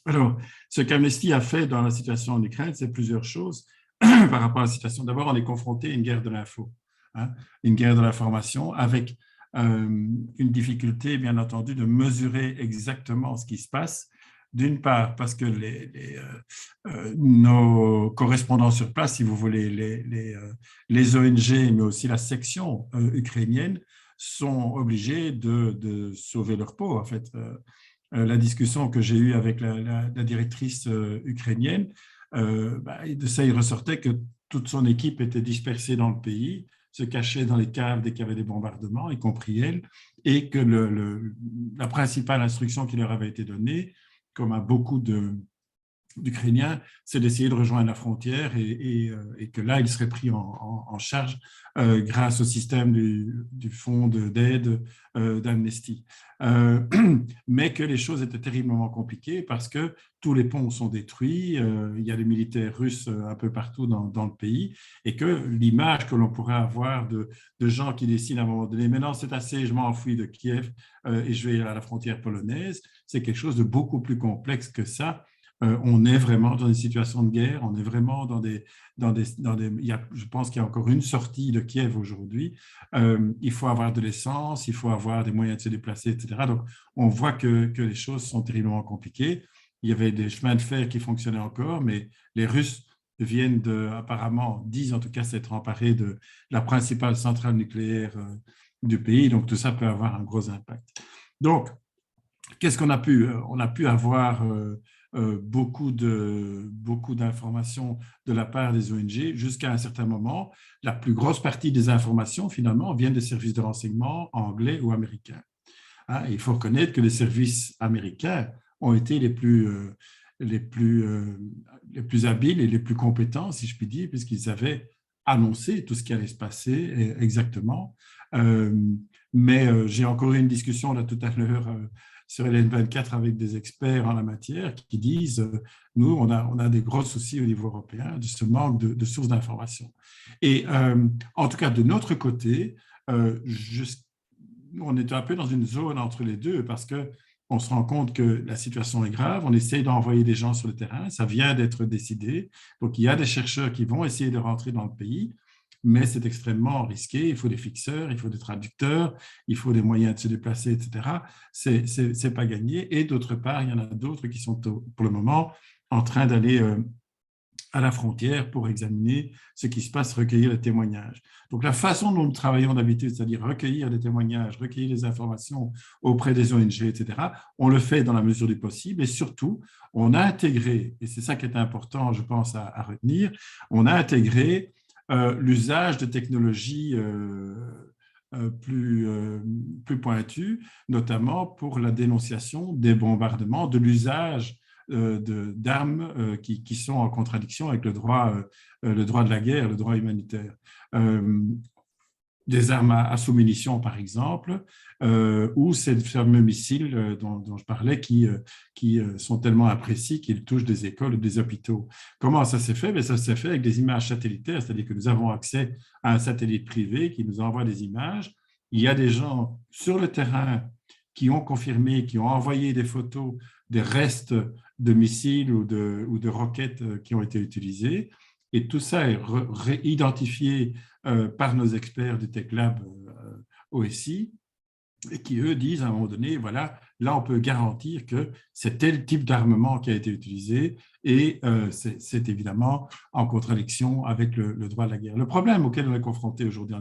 Alors, ce qu'Amnesty a fait dans la situation en Ukraine, c'est plusieurs choses par rapport à la situation. D'abord, on est confronté à une guerre de l'info, hein, une guerre de l'information avec une difficulté, bien entendu, de mesurer exactement ce qui se passe. D'une part, parce que nos correspondants sur place, si vous voulez, les ONG, mais aussi la section ukrainienne, sont obligés de sauver leur peau, en fait. La discussion que j'ai eue avec la directrice ukrainienne, de ça, il ressortait que toute son équipe était dispersée dans le pays, se cachait dans les caves dès qu'il y avait des bombardements, y compris elle, et que la principale instruction qui leur avait été donnée, comme à beaucoup d'Ukrainiens, c'est d'essayer de rejoindre la frontière et que là, ils seraient pris en charge grâce au système du fonds d'aide d'Amnesty. Mais que les choses étaient terriblement compliquées parce que tous les ponts sont détruits, il y a des militaires russes un peu partout dans le pays et que l'image que l'on pourrait avoir de gens qui décident à un moment donné, maintenant c'est assez, je m'enfuis de Kiev et je vais à la frontière polonaise, c'est quelque chose de beaucoup plus complexe que ça. On est vraiment dans une situation de guerre, on est vraiment je pense qu'il y a encore une sortie de Kiev aujourd'hui. Il faut avoir de l'essence, il faut avoir des moyens de se déplacer, etc. Donc, on voit que les choses sont terriblement compliquées. Il y avait des chemins de fer qui fonctionnaient encore, mais les Russes viennent apparemment, disent en tout cas s'être emparés de la principale centrale nucléaire du pays. Donc, tout ça peut avoir un gros impact. Donc, qu'est-ce qu'on a pu? On a pu avoir beaucoup d'informations de la part des ONG jusqu'à un certain moment. La plus grosse partie des informations, finalement, viennent des services de renseignement anglais ou américains. Hein, il faut reconnaître que les services américains ont été les plus habiles et les plus compétents, si je puis dire, puisqu'ils avaient annoncé tout ce qui allait se passer exactement. Mais j'ai encore eu une discussion là tout à l'heure sur LN24 avec des experts en la matière qui disent nous, on a des gros soucis au niveau européen de ce manque de sources d'information. Et en tout cas, de notre côté, on est un peu dans une zone entre les deux parce qu'on se rend compte que la situation est grave, on essaye d'envoyer des gens sur le terrain, ça vient d'être décidé. Donc, il y a des chercheurs qui vont essayer de rentrer dans le pays, mais c'est extrêmement risqué. Il faut des fixeurs, il faut des traducteurs, il faut des moyens de se déplacer, etc. C'est pas gagné. Et d'autre part, il y en a d'autres qui sont pour le moment en train d'aller à la frontière pour examiner ce qui se passe, recueillir les témoignages. Donc, la façon dont nous travaillons d'habitude, c'est-à-dire recueillir les témoignages, recueillir les informations auprès des ONG, etc., on le fait dans la mesure du possible et surtout, on a intégré, et c'est ça qui est important, je pense, à retenir, on a intégré l'usage de technologies plus pointues, notamment pour la dénonciation des bombardements, de l'usage d'armes qui sont en contradiction avec le droit de la guerre, le droit humanitaire. Des armes à sous-munitions, par exemple, ou ces fameux missiles dont je parlais qui sont tellement imprécis qu'ils touchent des écoles ou des hôpitaux. Comment ça s'est fait? Ça s'est fait avec des images satellitaires, c'est-à-dire que nous avons accès à un satellite privé qui nous envoie des images. Il y a des gens sur le terrain qui ont confirmé, qui ont envoyé des photos des restes de missiles ou de roquettes qui ont été utilisées. Et tout ça est réidentifié par nos experts du Tech Lab OSI et qui, eux, disent à un moment donné, voilà, là, on peut garantir que c'est tel type d'armement qui a été utilisé et c'est évidemment en contradiction avec le droit de la guerre. Le problème auquel on est confronté aujourd'hui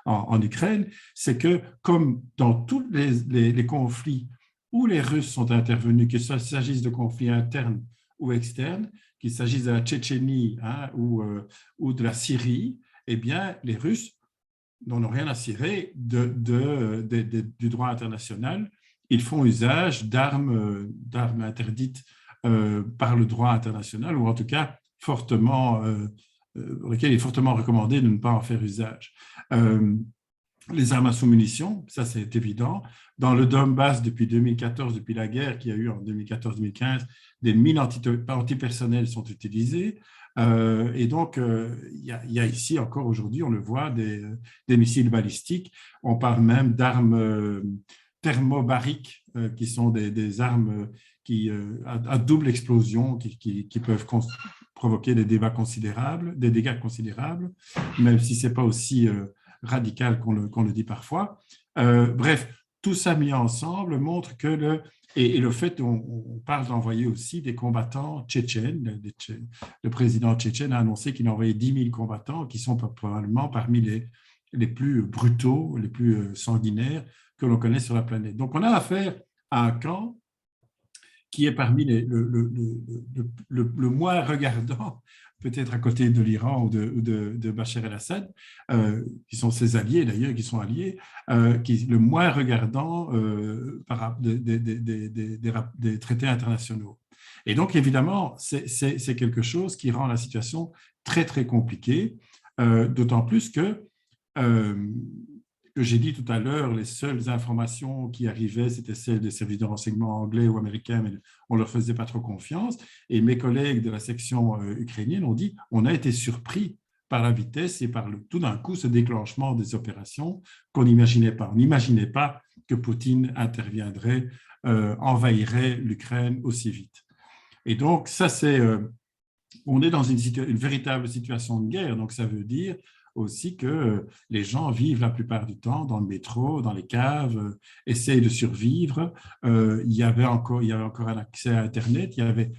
en Ukraine, c'est que comme dans tous les conflits où les Russes sont intervenus, qu'il s'agisse de conflits internes ou externes, qu'il s'agisse de la Tchétchénie ou de la Syrie, eh bien, les Russes n'ont rien à cirer du droit international. Ils font usage d'armes interdites par le droit international, ou en tout cas fortement, pour lesquelles il est fortement recommandé de ne pas en faire usage. Les armes à sous-munitions, ça c'est évident. Dans le Donbass, depuis 2014, depuis la guerre qu'il y a eu en 2014-2015, des mines antipersonnelles sont utilisées. Et donc, il y a ici encore aujourd'hui, on le voit, des missiles balistiques. On parle même d'armes thermobariques, qui sont des armes à double explosion qui peuvent provoquer des dégâts considérables, même si ce n'est pas aussi radical qu'on le dit parfois. Bref, tout ça mis ensemble montre que le fait, on parle d'envoyer aussi des combattants tchétchènes. Le président tchétchène a annoncé qu'il a envoyé 10 000 combattants qui sont probablement parmi les plus brutaux, les plus sanguinaires que l'on connaît sur la planète. Donc, on a affaire à un camp qui est parmi le moins regardant, peut-être à côté de l'Iran ou de Bachar el-Assad, qui sont ses alliés d'ailleurs, qui sont alliés, qui est le moins regardant des traités internationaux. Et donc, évidemment, c'est quelque chose qui rend la situation très, très compliquée, d'autant plus que j'ai dit tout à l'heure, les seules informations qui arrivaient, c'était celles des services de renseignement anglais ou américains, mais on ne leur faisait pas trop confiance. Et mes collègues de la section ukrainienne ont dit on a été surpris par la vitesse et par tout d'un coup ce déclenchement des opérations qu'on n'imaginait pas. On n'imaginait pas que Poutine interviendrait, envahirait l'Ukraine aussi vite. Et donc, ça, on est dans une véritable situation de guerre. Donc, ça veut dire aussi que les gens vivent la plupart du temps dans le métro, dans les caves, essayent de survivre. Il y avait encore un accès à Internet.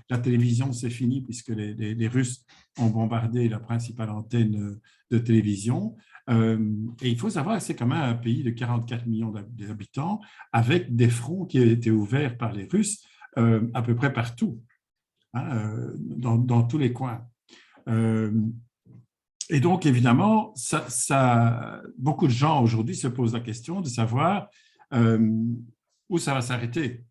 La télévision, c'est fini puisque les Russes ont bombardé la principale antenne de télévision. Et il faut savoir que c'est quand même un pays de 44 millions d'habitants avec des fronts qui ont été ouverts par les Russes à peu près partout, dans tous les coins. Et donc, évidemment, beaucoup de gens aujourd'hui se posent la question de savoir où ça va s'arrêter.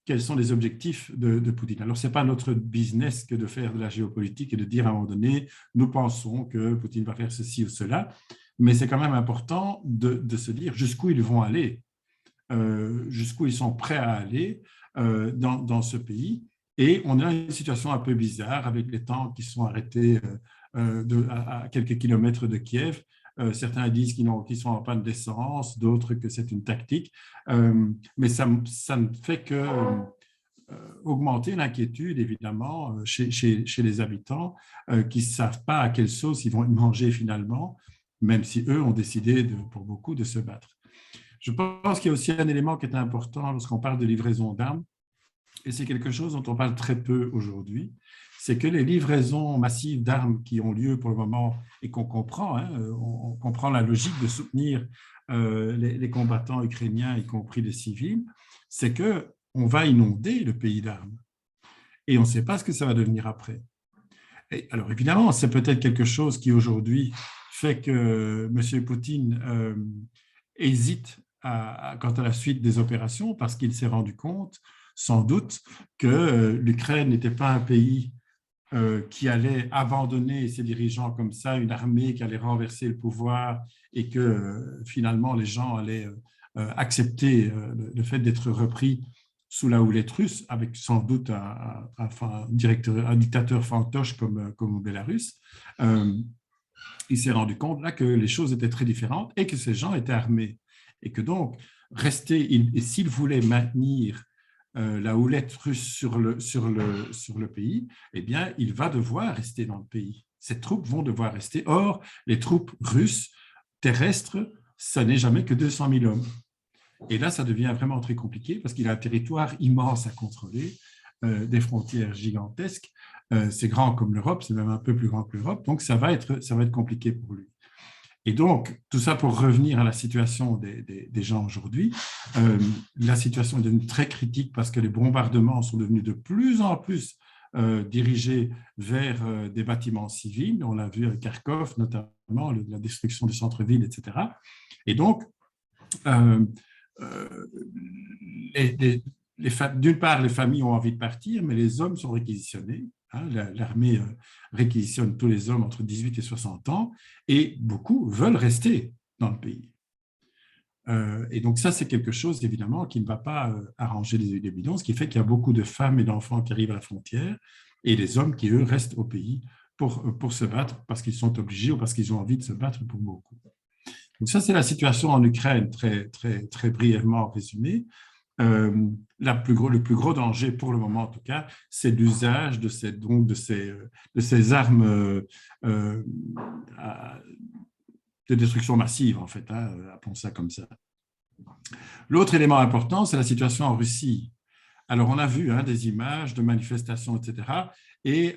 Quels sont les objectifs de Poutine? Alors, ce n'est pas notre business que de faire de la géopolitique et de dire à un moment donné, nous pensons que Poutine va faire ceci ou cela, mais c'est quand même important de se dire jusqu'où ils vont aller, jusqu'où ils sont prêts à aller dans ce pays. Et on a une situation un peu bizarre avec les tanks qui sont arrêtés à quelques kilomètres de Kiev. Certains disent qu'ils sont en panne d'essence, d'autres que c'est une tactique. Mais ça ne fait que augmenter l'inquiétude, évidemment, chez les habitants qui ne savent pas à quelle sauce ils vont être mangés finalement, même si eux ont décidé, pour beaucoup, de se battre. Je pense qu'il y a aussi un élément qui est important lorsqu'on parle de livraison d'armes, et c'est quelque chose dont on parle très peu aujourd'hui, c'est que les livraisons massives d'armes qui ont lieu pour le moment et qu'on comprend, on comprend la logique de soutenir les combattants ukrainiens, y compris les civils, c'est qu'on va inonder le pays d'armes et on ne sait pas ce que ça va devenir après. Et alors évidemment, c'est peut-être quelque chose qui aujourd'hui fait que M. Poutine hésite quant à la suite des opérations parce qu'il s'est rendu compte sans doute que l'Ukraine n'était pas un pays qui allait abandonner ses dirigeants comme ça, une armée qui allait renverser le pouvoir et que finalement les gens allaient accepter le fait d'être repris sous la houlette russe, avec sans doute un dictateur fantoche comme au Bélarus. Il s'est rendu compte là que les choses étaient très différentes et que ces gens étaient armés. Et que donc, s'il voulait maintenir la houlette russe sur le pays, eh bien, il va devoir rester dans le pays. Ces troupes vont devoir rester. Or, les troupes russes terrestres, ça n'est jamais que 200 000 hommes. Et là, ça devient vraiment très compliqué parce qu'il a un territoire immense à contrôler, des frontières gigantesques. C'est grand comme l'Europe, c'est même un peu plus grand que l'Europe. Donc, ça va être compliqué pour lui. Et donc, tout ça pour revenir à la situation des gens aujourd'hui, la situation est devenue très critique parce que les bombardements sont devenus de plus en plus dirigés vers des bâtiments civils. On l'a vu avec Kharkov notamment, la destruction du centre-ville, etc. Et donc, d'une part, les familles ont envie de partir, mais les hommes sont réquisitionnés. L'armée réquisitionne tous les hommes entre 18 et 60 ans, et beaucoup veulent rester dans le pays. Et donc ça, c'est quelque chose, évidemment, qui ne va pas arranger les bidons, ce qui fait qu'il y a beaucoup de femmes et d'enfants qui arrivent à la frontière, et les hommes qui, eux, restent au pays pour se battre parce qu'ils sont obligés ou parce qu'ils ont envie de se battre pour beaucoup. Donc ça, c'est la situation en Ukraine, très, très, très brièvement résumée. Le plus gros danger, pour le moment en tout cas, c'est l'usage de ces armes de destruction massive, en fait, appelons ça comme ça. L'autre élément important, c'est la situation en Russie. Alors, on a vu des images de manifestations, etc. Et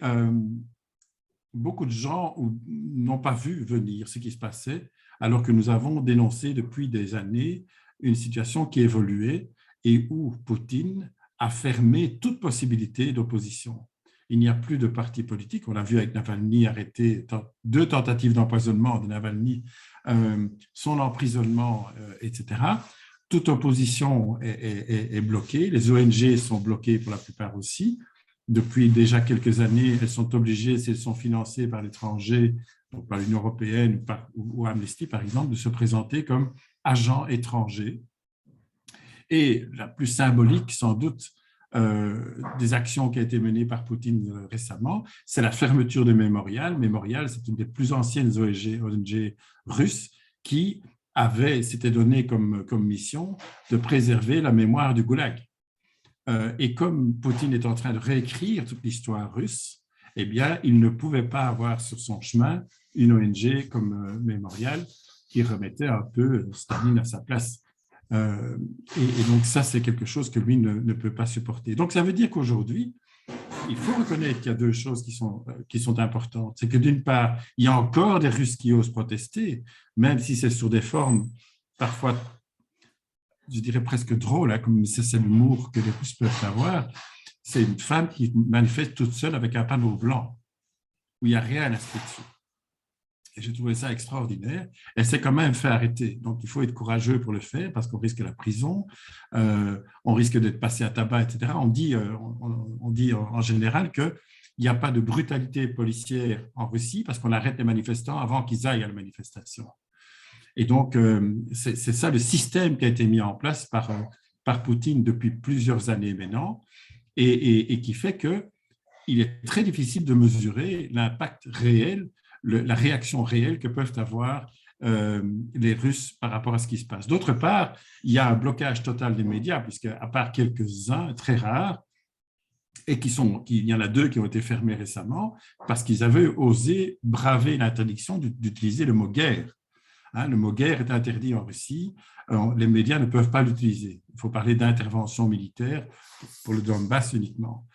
beaucoup de gens n'ont pas vu venir ce qui se passait, alors que nous avons dénoncé depuis des années une situation qui évoluait et où Poutine a fermé toute possibilité d'opposition. Il n'y a plus de parti politique. On l'a vu avec Navalny arrêté, 2 tentatives d'empoisonnement de Navalny, son emprisonnement, etc. Toute opposition est bloquée. Les ONG sont bloquées pour la plupart aussi. Depuis déjà quelques années, elles sont obligées, si elles sont financées par l'étranger, donc par l'Union européenne ou Amnesty, par exemple, de se présenter comme agents étrangers. Et la plus symbolique, sans doute, des actions qui ont été menées par Poutine récemment, c'est la fermeture de Memorial. Memorial, c'est une des plus anciennes ONG russes qui s'était donné comme mission de préserver la mémoire du Goulag. Et comme Poutine est en train de réécrire toute l'histoire russe, eh bien, il ne pouvait pas avoir sur son chemin une ONG comme Memorial qui remettait un peu Staline à sa place. Et donc, ça, c'est quelque chose que lui ne peut pas supporter. Donc, ça veut dire qu'aujourd'hui, il faut reconnaître qu'il y a 2 choses qui sont importantes. C'est que d'une part, il y a encore des Russes qui osent protester, même si c'est sur des formes parfois, je dirais presque drôles, comme c'est l'humour que les Russes peuvent avoir. C'est une femme qui manifeste toute seule avec un panneau blanc, où il n'y a rien inscrit dessus. Et j'ai trouvé ça extraordinaire. Elle s'est quand même fait arrêter. Donc, il faut être courageux pour le faire parce qu'on risque la prison, on risque d'être passé à tabac, etc. On dit en général qu'il n'y a pas de brutalité policière en Russie parce qu'on arrête les manifestants avant qu'ils aillent à la manifestation. Et donc, c'est ça le système qui a été mis en place par Poutine depuis plusieurs années maintenant et qui fait qu'il est très difficile de mesurer l'impact réel, la réaction réelle que peuvent avoir les Russes par rapport à ce qui se passe. D'autre part, il y a un blocage total des médias, puisqu'à part quelques-uns très rares, et il y en a 2 qui ont été fermés récemment, parce qu'ils avaient osé braver l'interdiction d'utiliser le mot guerre. Le mot guerre est interdit en Russie, les médias ne peuvent pas l'utiliser. Il faut parler d'intervention militaire pour le Donbass uniquement.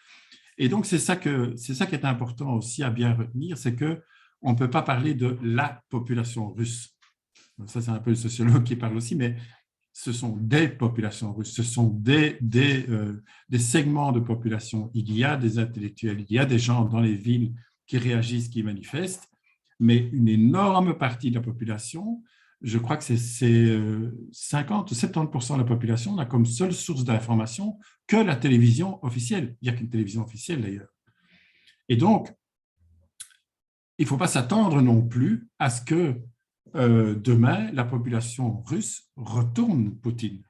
Et donc, c'est ça qui est important aussi à bien retenir, c'est qu'on ne peut pas parler de la population russe. Ça, c'est un peu le sociologue qui parle aussi, mais ce sont des populations russes, ce sont des segments de population. Il y a des intellectuels, il y a des gens dans les villes qui réagissent, qui manifestent, mais une énorme partie de la population, je crois que c'est 50 ou 70% de la population n'a comme seule source d'information que la télévision officielle. Il n'y a qu'une télévision officielle d'ailleurs. Et donc, il ne faut pas s'attendre non plus à ce que demain, la population russe retourne Poutine.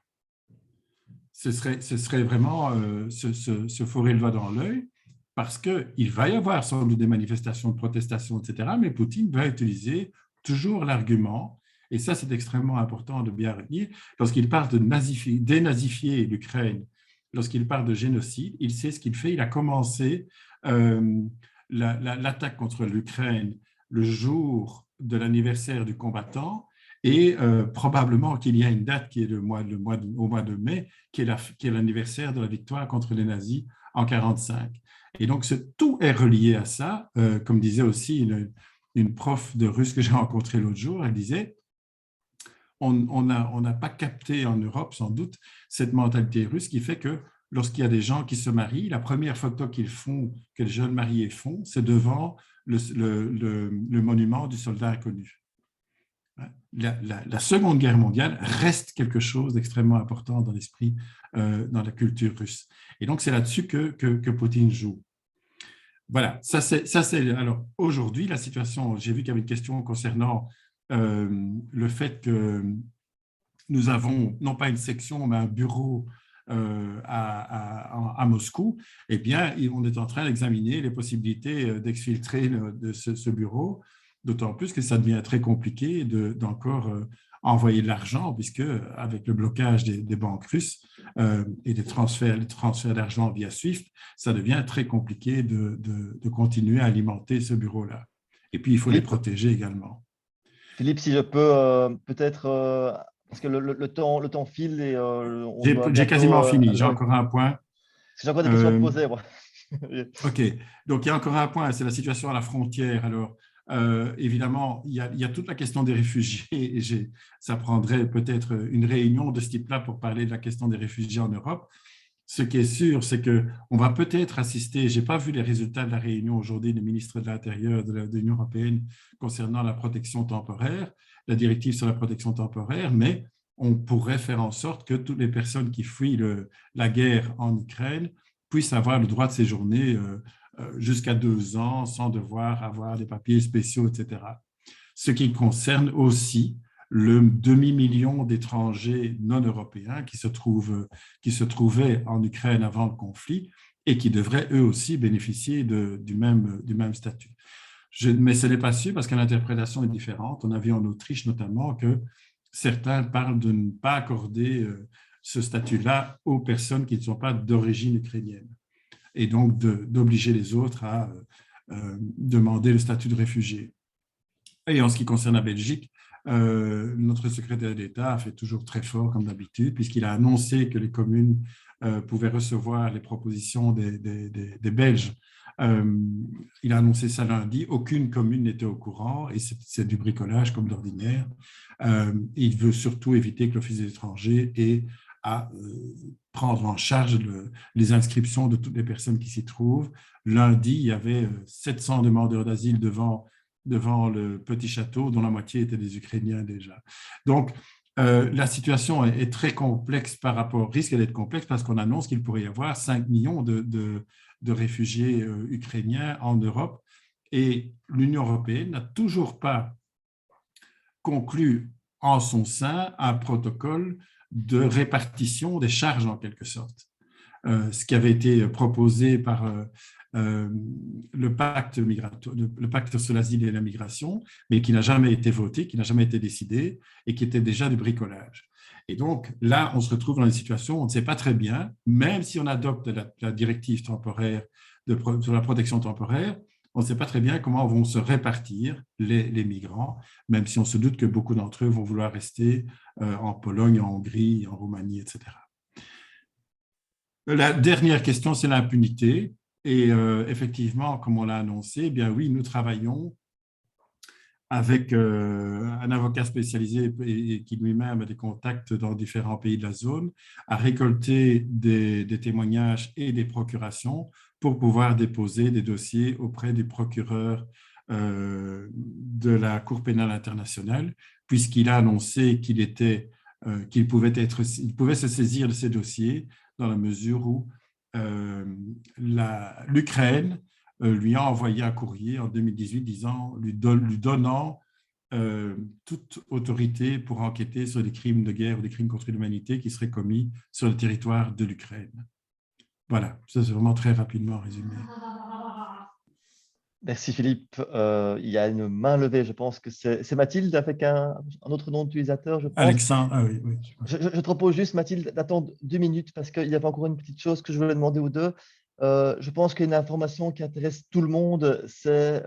Ce serait vraiment se fourrer le doigt dans l'œil, parce qu'il va y avoir sans doute des manifestations de protestation, etc., mais Poutine va utiliser toujours l'argument, et ça c'est extrêmement important de bien retenir, lorsqu'il parle de dénazifier l'Ukraine, lorsqu'il parle de génocide, il sait ce qu'il fait. Il a commencé l'attaque contre l'Ukraine le jour de l'anniversaire du combattant, et probablement qu'il y a une date qui est au mois de mai, qui est l'anniversaire de la victoire contre les nazis en 1945. Et donc, tout est relié à ça. Comme disait aussi une prof de russe que j'ai rencontrée l'autre jour, elle disait on n'a pas capté en Europe, sans doute, cette mentalité russe qui fait que lorsqu'il y a des gens qui se marient, la première photo que les jeunes mariés font, c'est devant le monument du soldat inconnu. La Seconde Guerre mondiale reste quelque chose d'extrêmement important dans l'esprit, dans la culture russe. Et donc, c'est là-dessus que Poutine joue. Voilà, ça c'est. Alors, aujourd'hui, la situation, j'ai vu qu'il y avait une question concernant le fait que nous avons, non pas une section, mais un bureau à Moscou. Eh bien, on est en train d'examiner les possibilités d'exfiltrer de ce bureau, d'autant plus que ça devient très compliqué d'encore envoyer de l'argent, puisque avec le blocage des banques russes et les transferts d'argent via SWIFT, ça devient très compliqué de continuer à alimenter ce bureau-là. Et puis, il faut les protéger également. Philippe, si je peux peut-être, parce que le temps file et on doit J'ai bientôt, quasiment fini, j'ai encore un point. parce que j'ai encore des questions à te poser, moi. OK, donc il y a encore un point, c'est la situation à la frontière. Alors, évidemment, il y a toute la question des réfugiés, et ça prendrait peut-être une réunion de ce type-là pour parler de la question des réfugiés en Europe. Ce qui est sûr, c'est qu'on va peut-être assister, je n'ai pas vu les résultats de la réunion aujourd'hui des ministres de l'Intérieur de l'Union européenne concernant la protection temporaire, la directive sur la protection temporaire, mais on pourrait faire en sorte que toutes les personnes qui fuient la guerre en Ukraine puissent avoir le droit de séjourner jusqu'à 2 ans sans devoir avoir des papiers spéciaux, etc. Ce qui concerne aussi le demi-million d'étrangers non européens qui se trouvaient en Ukraine avant le conflit et qui devraient eux aussi bénéficier du même statut. Mais ce n'est pas sûr parce que l'interprétation est différente. On a vu en Autriche notamment que certains parlent de ne pas accorder ce statut-là aux personnes qui ne sont pas d'origine ukrainienne et donc d'obliger les autres à demander le statut de réfugié. Et en ce qui concerne la Belgique, notre secrétaire d'État a fait toujours très fort, comme d'habitude, puisqu'il a annoncé que les communes pouvaient recevoir les propositions des Belges. Il a annoncé ça lundi. Aucune commune n'était au courant, et c'est du bricolage comme d'ordinaire. Il veut surtout éviter que l'Office des étrangers ait à prendre en charge les inscriptions de toutes les personnes qui s'y trouvent. Lundi, il y avait 700 demandeurs d'asile devant le petit château, dont la moitié étaient des Ukrainiens déjà. Donc, la situation est très complexe risque d'être complexe parce qu'on annonce qu'il pourrait y avoir 5 millions de réfugiés ukrainiens en Europe, et l'Union européenne n'a toujours pas conclu en son sein un protocole de répartition des charges en quelque sorte. Ce qui avait été proposé par le pacte sur l'asile et la migration, mais qui n'a jamais été voté, qui n'a jamais été décidé et qui était déjà du bricolage. Et donc là, on se retrouve dans une situation où on ne sait pas très bien, même si on adopte la directive temporaire sur la protection temporaire, on ne sait pas très bien comment vont se répartir les migrants, même si on se doute que beaucoup d'entre eux vont vouloir rester en Pologne, en Hongrie, en Roumanie, etc. La dernière question, c'est l'impunité. Et effectivement, comme on l'a annoncé, eh bien oui, nous travaillons avec un avocat spécialisé et qui lui-même a des contacts dans différents pays de la zone, à récolter des témoignages et des procurations pour pouvoir déposer des dossiers auprès du procureur de la Cour pénale internationale, puisqu'il a annoncé qu'il pouvait se saisir de ces dossiers dans la mesure où l'Ukraine lui a envoyé un courrier en 2018 lui donnant toute autorité pour enquêter sur des crimes de guerre ou des crimes contre l'humanité qui seraient commis sur le territoire de l'Ukraine. Voilà, ça c'est vraiment très rapidement résumé. Merci Philippe. Il y a une main levée, je pense que c'est Mathilde avec un autre nom d'utilisateur, je pense. Alexandre, ah oui. Oui. Je te propose juste, Mathilde, d'attendre 2 minutes parce qu'il y avait encore une petite chose que je voulais demander aux deux. Je pense qu'il y a une information qui intéresse tout le monde, c'est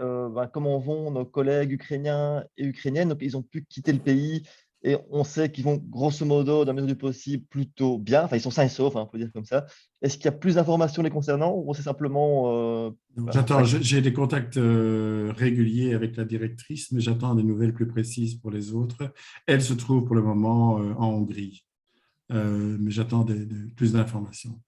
comment vont nos collègues ukrainiens et ukrainiennes. Donc, ils ont pu quitter le pays et on sait qu'ils vont grosso modo, dans la mesure du possible, plutôt bien. Enfin, ils sont sains et saufs, on peut dire comme ça. Est-ce qu'il y a plus d'informations les concernant ou c'est simplement… J'attends, j'ai des contacts réguliers avec la directrice, mais j'attends des nouvelles plus précises pour les autres. Elle se trouve pour le moment en Hongrie, mais j'attends plus d'informations.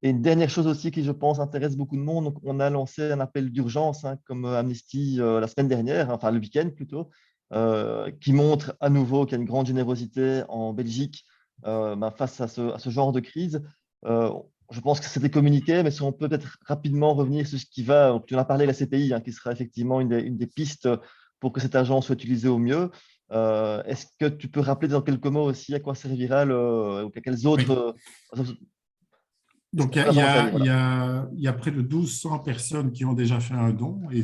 Et une dernière chose aussi qui, je pense, intéresse beaucoup de monde. Donc, on a lancé un appel d'urgence, comme Amnesty la semaine dernière, enfin le week-end plutôt, qui montre à nouveau qu'il y a une grande générosité en Belgique face à ce genre de crise. Je pense que c'était communiqué, mais si on peut peut-être rapidement revenir sur ce qui va, tu en as parlé, la CPI, qui sera effectivement une des pistes pour que cet argent soit utilisé au mieux. Est-ce que tu peux rappeler dans quelques mots aussi à quoi servira ou à quels autres… Donc, il y a près de 1200 personnes qui ont déjà fait un don et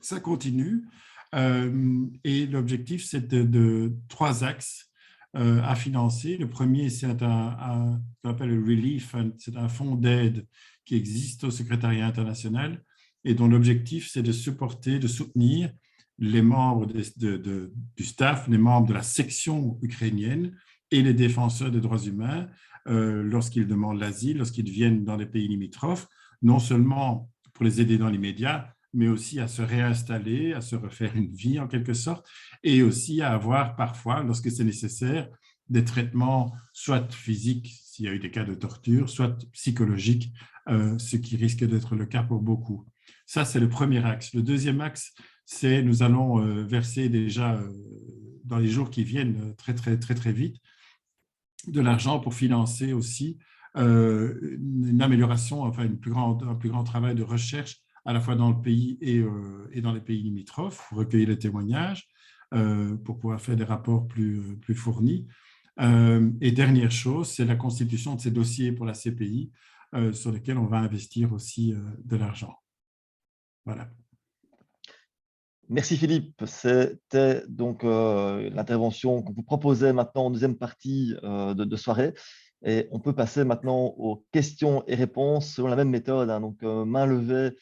ça continue. Et l'objectif, c'est de 3 axes à financer. Le premier, c'est ce qu'on appelle le Relief Fund. C'est un fonds d'aide qui existe au secrétariat international et dont l'objectif, c'est de supporter, de soutenir les membres du staff, les membres de la section ukrainienne et les défenseurs des droits humains lorsqu'ils demandent l'asile, lorsqu'ils viennent dans les pays limitrophes, non seulement pour les aider dans l'immédiat, mais aussi à se réinstaller, à se refaire une vie en quelque sorte, et aussi à avoir parfois, lorsque c'est nécessaire, des traitements soit physiques, s'il y a eu des cas de torture, soit psychologiques, ce qui risque d'être le cas pour beaucoup. Ça, c'est le premier axe. Le deuxième axe, c'est nous allons verser déjà dans les jours qui viennent très vite de l'argent pour financer aussi une amélioration, enfin un plus grand travail de recherche à la fois dans le pays et dans les pays limitrophes, pour recueillir les témoignages, pour pouvoir faire des rapports plus fournis. Et dernière chose, c'est la constitution de ces dossiers pour la CPI sur lesquels on va investir aussi de l'argent. Voilà. Merci Philippe. C'était donc l'intervention qu'on vous proposait maintenant en deuxième partie de soirée. Et on peut passer maintenant aux questions et réponses selon la même méthode. Donc, main levée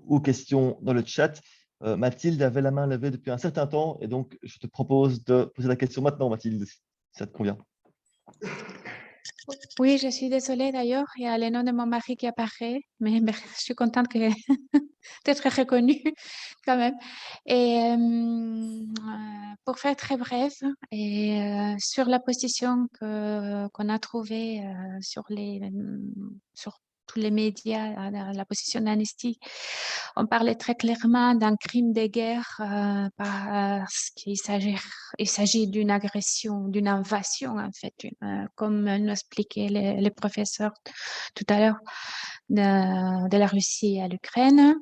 ou questions dans le chat. Mathilde avait la main levée depuis un certain temps. Et donc, je te propose de poser la question maintenant, Mathilde, si ça te convient. Oui, je suis désolée d'ailleurs, il y a le nom de mon mari qui apparaît, mais je suis contente d'être reconnue quand même. Et pour faire très bref, et sur la position qu'on a trouvée sur tous les médias, la position d'Amnesty, on parlait très clairement d'un crime de guerre parce qu'il s'agit d'une agression, d'une invasion en fait, comme nous expliquait le professeur tout à l'heure, de la Russie à l'Ukraine.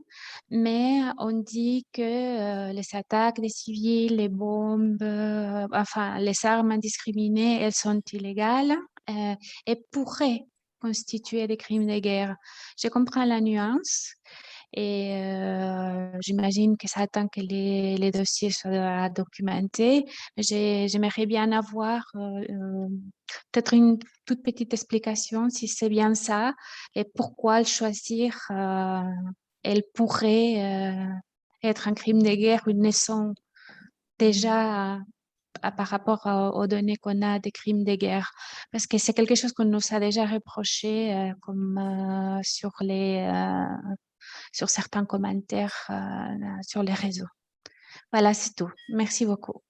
Mais on dit que les attaques des civils, les bombes, enfin les armes indiscriminées, elles sont illégales et pourraient constituer des crimes de guerre. Je comprends la nuance et j'imagine que ça attend que les dossiers soient documentés. J'aimerais bien avoir peut-être une toute petite explication si c'est bien ça et pourquoi le choisir. Elle pourrait être un crime de guerre, une naissance déjà par rapport aux données qu'on a des crimes de guerre. Parce que c'est quelque chose qu'on nous a déjà reproché comme sur certains commentaires sur les réseaux. Voilà, c'est tout. Merci beaucoup.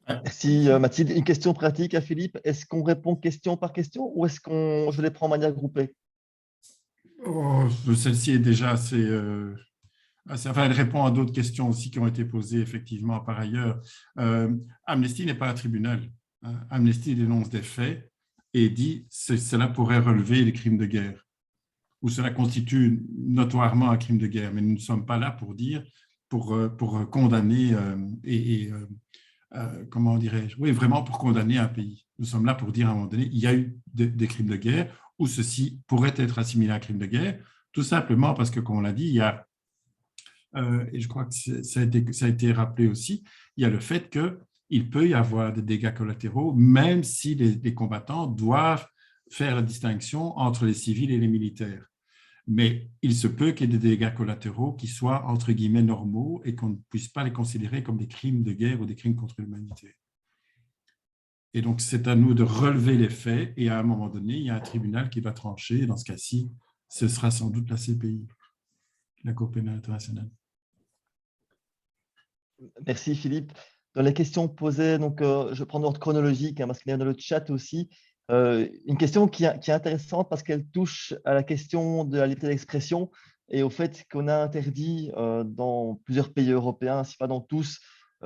Merci Mathilde. Une question pratique à Philippe. Est-ce qu'on répond question par question ou est-ce qu'on je les prends en manière groupée? Celle-ci est déjà assez… Enfin, elle répond à d'autres questions aussi qui ont été posées effectivement par ailleurs. Amnesty n'est pas un tribunal. Amnesty dénonce des faits et dit que cela pourrait relever les crimes de guerre ou cela constitue notoirement un crime de guerre. Mais nous ne sommes pas là pour dire, pour condamner comment dirais-je, oui, vraiment pour condamner un pays. Nous sommes là pour dire à un moment donné, il y a eu des crimes de guerre ou ceci pourrait être assimilé à un crime de guerre, tout simplement parce que, comme on l'a dit, il y a et je crois que ça a été rappelé aussi, il y a le fait qu'il peut y avoir des dégâts collatéraux, même si les combattants doivent faire la distinction entre les civils et les militaires. Mais il se peut qu'il y ait des dégâts collatéraux qui soient, entre guillemets, normaux et qu'on ne puisse pas les considérer comme des crimes de guerre ou des crimes contre l'humanité. Et donc, c'est à nous de relever les faits et à un moment donné, il y a un tribunal qui va trancher. Dans ce cas-ci, ce sera sans doute la CPI, la Cour pénale internationale. Merci Philippe. Dans les questions posées, donc, je prends l'ordre chronologique parce qu'il y a dans le chat aussi. Une question qui est intéressante parce qu'elle touche à la question de la liberté d'expression et au fait qu'on a interdit dans plusieurs pays européens, si pas dans tous,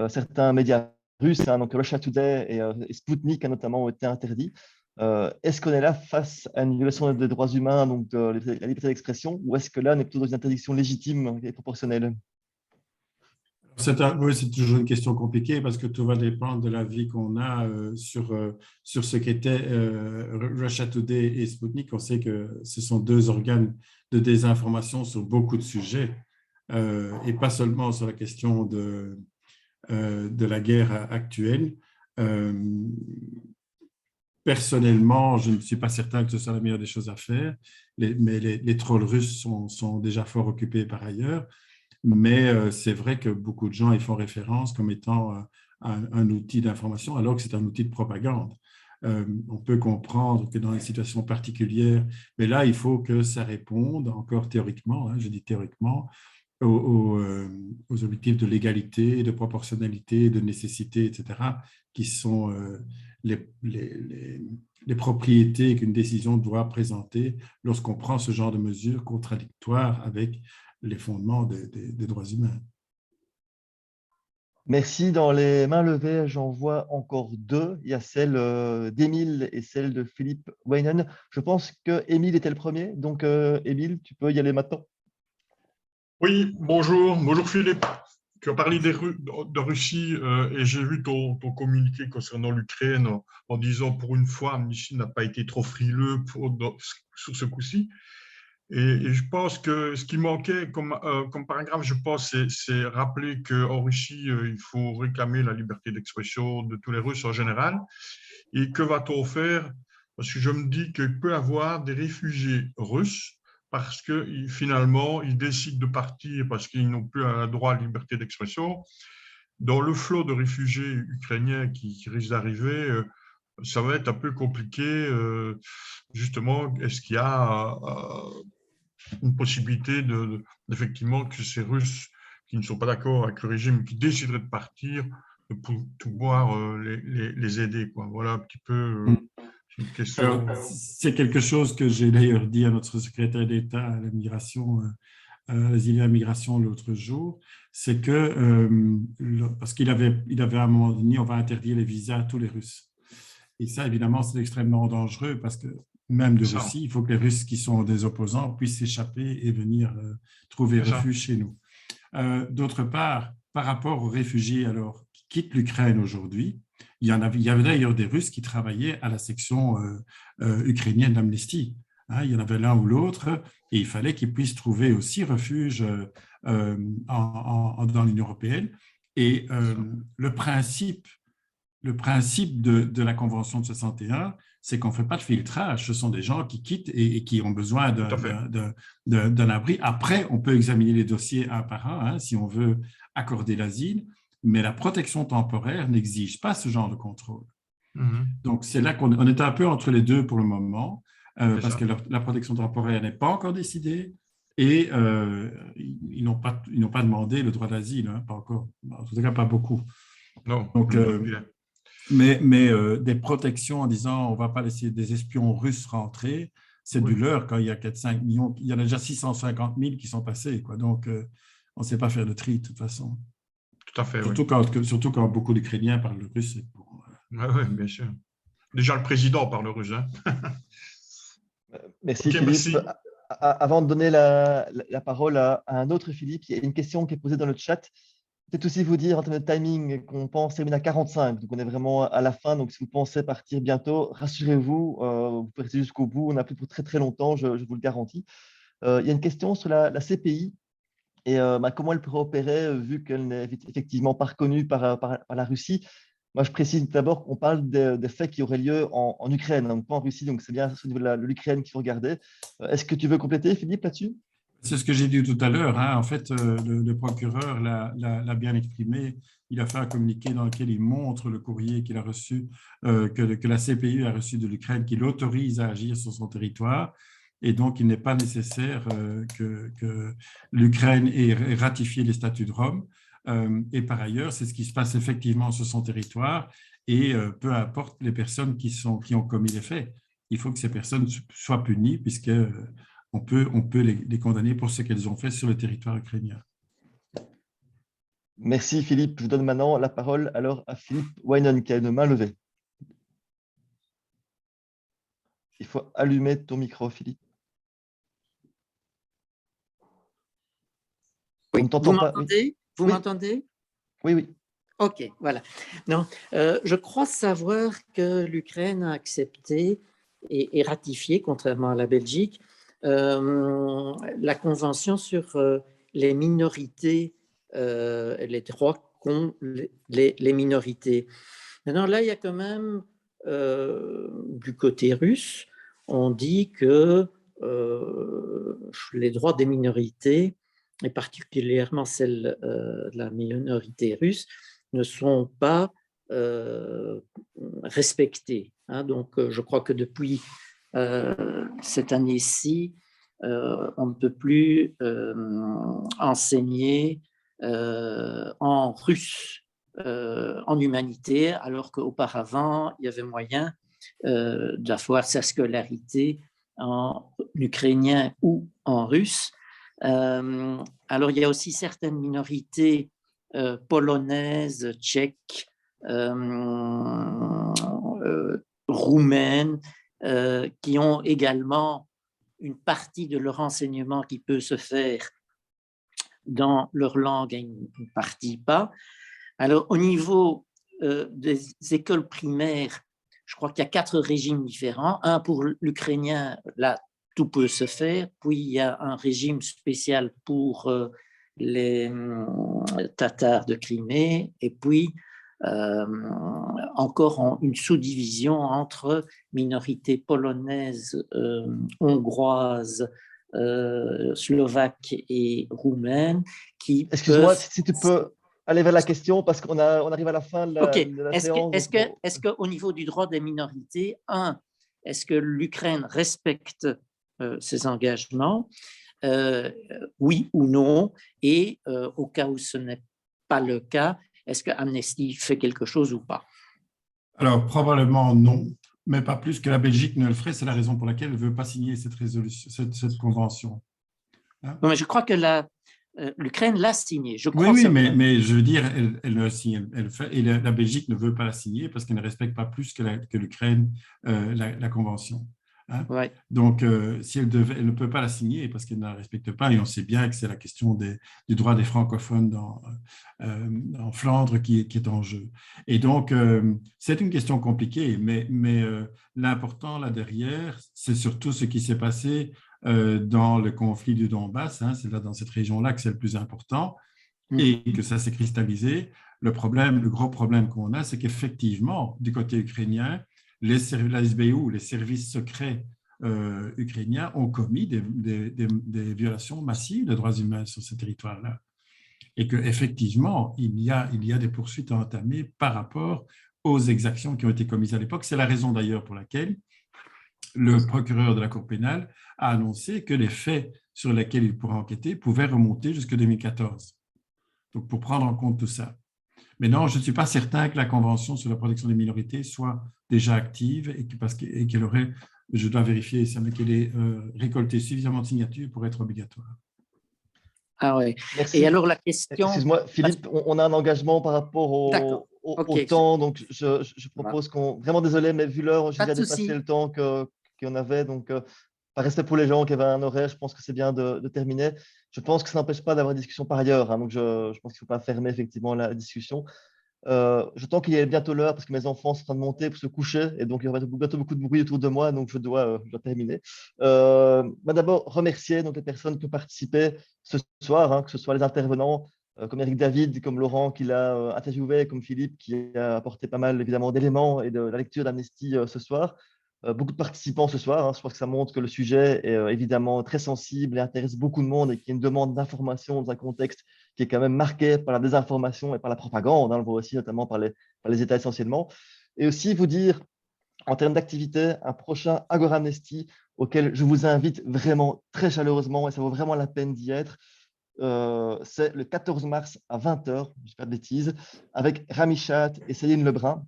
certains médias russes, hein, donc Russia Today et Sputnik, hein, notamment, ont été interdits. Est-ce qu'on est là face à une violation des droits humains, donc de la liberté d'expression, ou est-ce que là, on est plutôt dans une interdiction légitime et proportionnelle? Oui, c'est toujours une question compliquée parce que tout va dépendre de l'avis qu'on a sur ce qu'était Russia Today et Sputnik. On sait que ce sont deux organes de désinformation sur beaucoup de sujets et pas seulement sur la question de la guerre actuelle. Personnellement, je ne suis pas certain que ce soit la meilleure des choses à faire, mais les trolls russes sont déjà fort occupés par ailleurs. Mais c'est vrai que beaucoup de gens y font référence comme étant un outil d'information, alors que c'est un outil de propagande. On peut comprendre que dans des situations particulières, mais là, il faut que ça réponde, encore théoriquement, hein, je dis théoriquement, aux objectifs de légalité, de proportionnalité, de nécessité, etc., qui sont les propriétés qu'une décision doit présenter lorsqu'on prend ce genre de mesures contradictoires avec les fondements des droits humains. Merci. Dans les mains levées, j'en vois encore deux. Il y a celle d'Émile et celle de Philippe Weinen. Je pense que Émile était le premier. Donc, Émile, tu peux y aller maintenant. Oui, bonjour. Bonjour Philippe. Tu as parlé de Russie et j'ai vu ton communiqué concernant l'Ukraine en disant pour une fois, Amnesty n'a pas été trop frileux sur ce coup-ci. Et je pense que ce qui manquait comme paragraphe, je pense, c'est rappeler qu'en Russie, il faut réclamer la liberté d'expression de tous les Russes en général. Et que va-t-on faire? Parce que je me dis qu'il peut y avoir des réfugiés russes parce que finalement, ils décident de partir parce qu'ils n'ont plus un droit à la liberté d'expression. Dans le flot de réfugiés ukrainiens qui risquent d'arriver, ça va être un peu compliqué. Justement, est-ce qu'il y a une possibilité effectivement que ces Russes qui ne sont pas d'accord avec le régime, qui décideraient de partir, de pouvoir les aider, quoi. Voilà un petit peu une question. C'est quelque chose que j'ai d'ailleurs dit à notre secrétaire d'État à la migration, à l'asile et à la migration l'autre jour, c'est que, parce qu'il avait à un moment donné, on va interdire les visas à tous les Russes. Et ça, évidemment, c'est extrêmement dangereux parce que même de Russie, il faut que les Russes qui sont des opposants puissent s'échapper et venir trouver refuge chez nous. D'autre part, par rapport aux réfugiés alors, qui quittent l'Ukraine aujourd'hui, il y avait d'ailleurs des Russes qui travaillaient à la section ukrainienne d'Amnesty. Hein, il y en avait l'un ou l'autre et il fallait qu'ils puissent trouver aussi refuge dans l'Union européenne. Et le principe de la Convention de 61, c'est qu'on ne fait pas de filtrage. Ce sont des gens qui quittent et qui ont besoin d'un abri. Après, on peut examiner les dossiers un par un, hein, si on veut accorder l'asile, mais la protection temporaire n'exige pas ce genre de contrôle. Donc, c'est là qu'on est un peu entre les deux pour le moment, parce que la protection temporaire n'est pas encore décidée et ils n'ont pas demandé le droit d'asile, hein, pas encore, en tout cas pas beaucoup. Non. Donc, mais des protections en disant on ne va pas laisser des espions russes rentrer, c'est du leurre quand il y a 4-5 millions, il y en a déjà 650 000 qui sont passés, quoi. Donc on ne sait pas faire de tri de toute façon. Tout à fait, surtout quand beaucoup d'Ukrainiens parlent le russe. Oui, bien sûr. Déjà le président parle russe. Hein. Merci Philippe. Merci. Avant de donner la parole à un autre Philippe, il y a une question qui est posée dans le chat. Peut-être aussi vous dire en termes de timing qu'on pense terminer à 45, donc on est vraiment à la fin. Donc si vous pensez partir bientôt, rassurez-vous, vous pouvez rester jusqu'au bout. On a plus pour très très longtemps, je vous le garantis. Il y a une question sur la CPI et comment elle pourrait opérer vu qu'elle n'est effectivement pas reconnue par la Russie. Moi, je précise d'abord qu'on parle des faits qui auraient lieu en Ukraine, hein, pas en Russie. Donc c'est bien au niveau de l'Ukraine qu'il faut regarder. Est-ce que tu veux compléter, Philippe, là-dessus? C'est ce que j'ai dit tout à l'heure. Hein. En fait, le procureur l'a bien exprimé. Il a fait un communiqué dans lequel il montre le courrier qu'il a reçu, que la CPI a reçu de l'Ukraine, qui l'autorise à agir sur son territoire. Et donc, il n'est pas nécessaire que l'Ukraine ait ratifié les statuts de Rome. Et par ailleurs, c'est ce qui se passe effectivement sur son territoire. Et peu importe les personnes qui ont commis les faits, il faut que ces personnes soient punies puisque on peut les condamner pour ce qu'elles ont fait sur le territoire ukrainien. Merci Philippe. Je donne maintenant la parole alors à Philippe Wynon qui a une main levée. Il faut allumer ton micro, Philippe. On Oui, ne vous t'entend pas. m'entendez? Vous Oui. m'entendez? Oui, oui. Ok, voilà. Non, je crois savoir que l'Ukraine a accepté et ratifié, contrairement à la Belgique, la convention sur les minorités, les droits qu'ont les minorités. Maintenant, là, il y a quand même, du côté russe, on dit que les droits des minorités, et particulièrement celle de la minorité russe, ne sont pas respectés. Hein. Donc, je crois que depuis cette année-ci, on ne peut plus enseigner en russe, en humanité, alors qu'auparavant, il y avait moyen d'avoir sa scolarité en ukrainien ou en russe. Alors, il y a aussi certaines minorités polonaises, tchèques, roumaines, qui ont également une partie de leur enseignement qui peut se faire dans leur langue et une partie pas. Alors, au niveau des écoles primaires, je crois qu'il y a 4 régimes différents. Un pour l'ukrainien, là, tout peut se faire. Puis, il y a un régime spécial pour les Tatars de Crimée. Et puis, encore une sous-division entre minorités polonaises, hongroises, slovaques et roumaines. Excuse-moi, si tu peux aller vers la question, parce qu'on arrive à la fin de la séance. Est-ce qu'au niveau du droit des minorités, est-ce que l'Ukraine respecte ses engagements? Oui ou non? Et au cas où ce n'est pas le cas, est-ce que Amnesty fait quelque chose ou pas? Alors, probablement non, mais pas plus que la Belgique ne le ferait. C'est la raison pour laquelle elle ne veut pas signer cette convention. Hein? Non, mais je crois que l'Ukraine l'a signé. Je crois oui, mais je veux dire, elle le signe. Et la Belgique ne veut pas la signer parce qu'elle ne respecte pas plus que l'Ukraine la convention. Hein? Ouais. Donc, si elle ne peut pas la signer parce qu'elle ne la respecte pas, et on sait bien que c'est la question du droit des francophones en Flandre qui est en jeu. Et donc, c'est une question compliquée, mais l'important là derrière, c'est surtout ce qui s'est passé dans le conflit du Donbass. Hein, c'est là dans cette région-là que c'est le plus important et que ça s'est cristallisé. Le gros problème qu'on a, c'est qu'effectivement, du côté ukrainien, la SBU, les services secrets ukrainiens ont commis des violations massives de droits humains sur ce territoire-là. Et qu'effectivement, il y a des poursuites à entamer par rapport aux exactions qui ont été commises à l'époque. C'est la raison d'ailleurs pour laquelle le procureur de la Cour pénale a annoncé que les faits sur lesquels il pourrait enquêter pouvaient remonter jusqu'en 2014. Donc, pour prendre en compte tout ça. Mais non, je ne suis pas certain que la Convention sur la protection des minorités soit déjà active et qu'elle aurait, je dois vérifier ça, mais qu'elle ait récolté suffisamment de signatures pour être obligatoire. Ah oui. Merci. Et alors la question… Excuse-moi, Philippe, on a un engagement par rapport au temps, donc je propose qu'on… Vraiment désolé, mais vu l'heure, j'ai déjà dépassé le temps qu'on avait, donc par respect pour les gens qui avaient un horaire, je pense que c'est bien de terminer. Je pense que ça n'empêche pas d'avoir une discussion par ailleurs, hein, donc je pense qu'il ne faut pas fermer effectivement la discussion. Je tends qu'il est bientôt l'heure parce que mes enfants sont en train de monter pour se coucher et donc il y aura bientôt beaucoup de bruit autour de moi, donc je dois terminer. D'abord, remercier donc, les personnes qui ont participé ce soir, hein, que ce soit les intervenants comme Eric David, comme Laurent qui l'a interviewé, comme Philippe qui a apporté pas mal évidemment d'éléments et de la lecture d'Amnesty ce soir. Beaucoup de participants ce soir. Hein. Je pense que ça montre que le sujet est évidemment très sensible et intéresse beaucoup de monde et qu'il y a une demande d'information dans un contexte qui est quand même marqué par la désinformation et par la propagande. Hein, on le voit aussi notamment par les États essentiellement. Et aussi vous dire, en termes d'activité, un prochain Agora Amnesty auquel je vous invite vraiment très chaleureusement et ça vaut vraiment la peine d'y être. C'est le 14 mars à 20h, je ne dis pas de bêtises, avec Rami Chat et Céline Lebrun.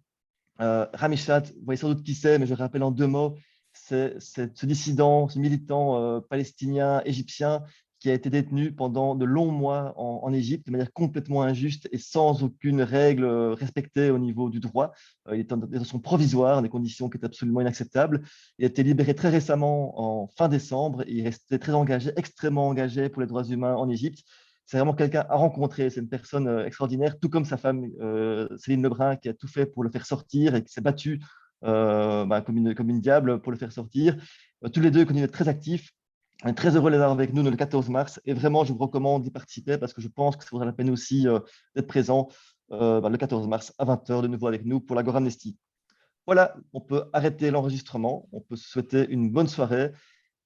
Rami Chat, vous voyez sans doute qui c'est, mais je rappelle en 2 mots, c'est ce dissident, ce militant palestinien, égyptien, qui a été détenu pendant de longs mois en Égypte de manière complètement injuste et sans aucune règle respectée au niveau du droit. Il était en détention provisoire, des conditions qui étaient absolument inacceptables. Il a été libéré très récemment en fin décembre et il restait très engagé, extrêmement engagé pour les droits humains en Égypte. C'est vraiment quelqu'un à rencontrer, c'est une personne extraordinaire, tout comme sa femme Céline Lebrun qui a tout fait pour le faire sortir et qui s'est battue comme une diable pour le faire sortir. Tous les deux continuent d'être très actifs. On est très heureux de les avoir avec nous le 14 mars et vraiment, je vous recommande d'y participer parce que je pense que ça vaudra la peine aussi d'être présent le 14 mars à 20 h de nouveau avec nous pour l'Agora Amnesty. Voilà, on peut arrêter l'enregistrement, on peut se souhaiter une bonne soirée.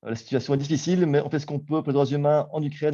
La situation est difficile, mais on fait ce qu'on peut pour les droits humains en Ukraine.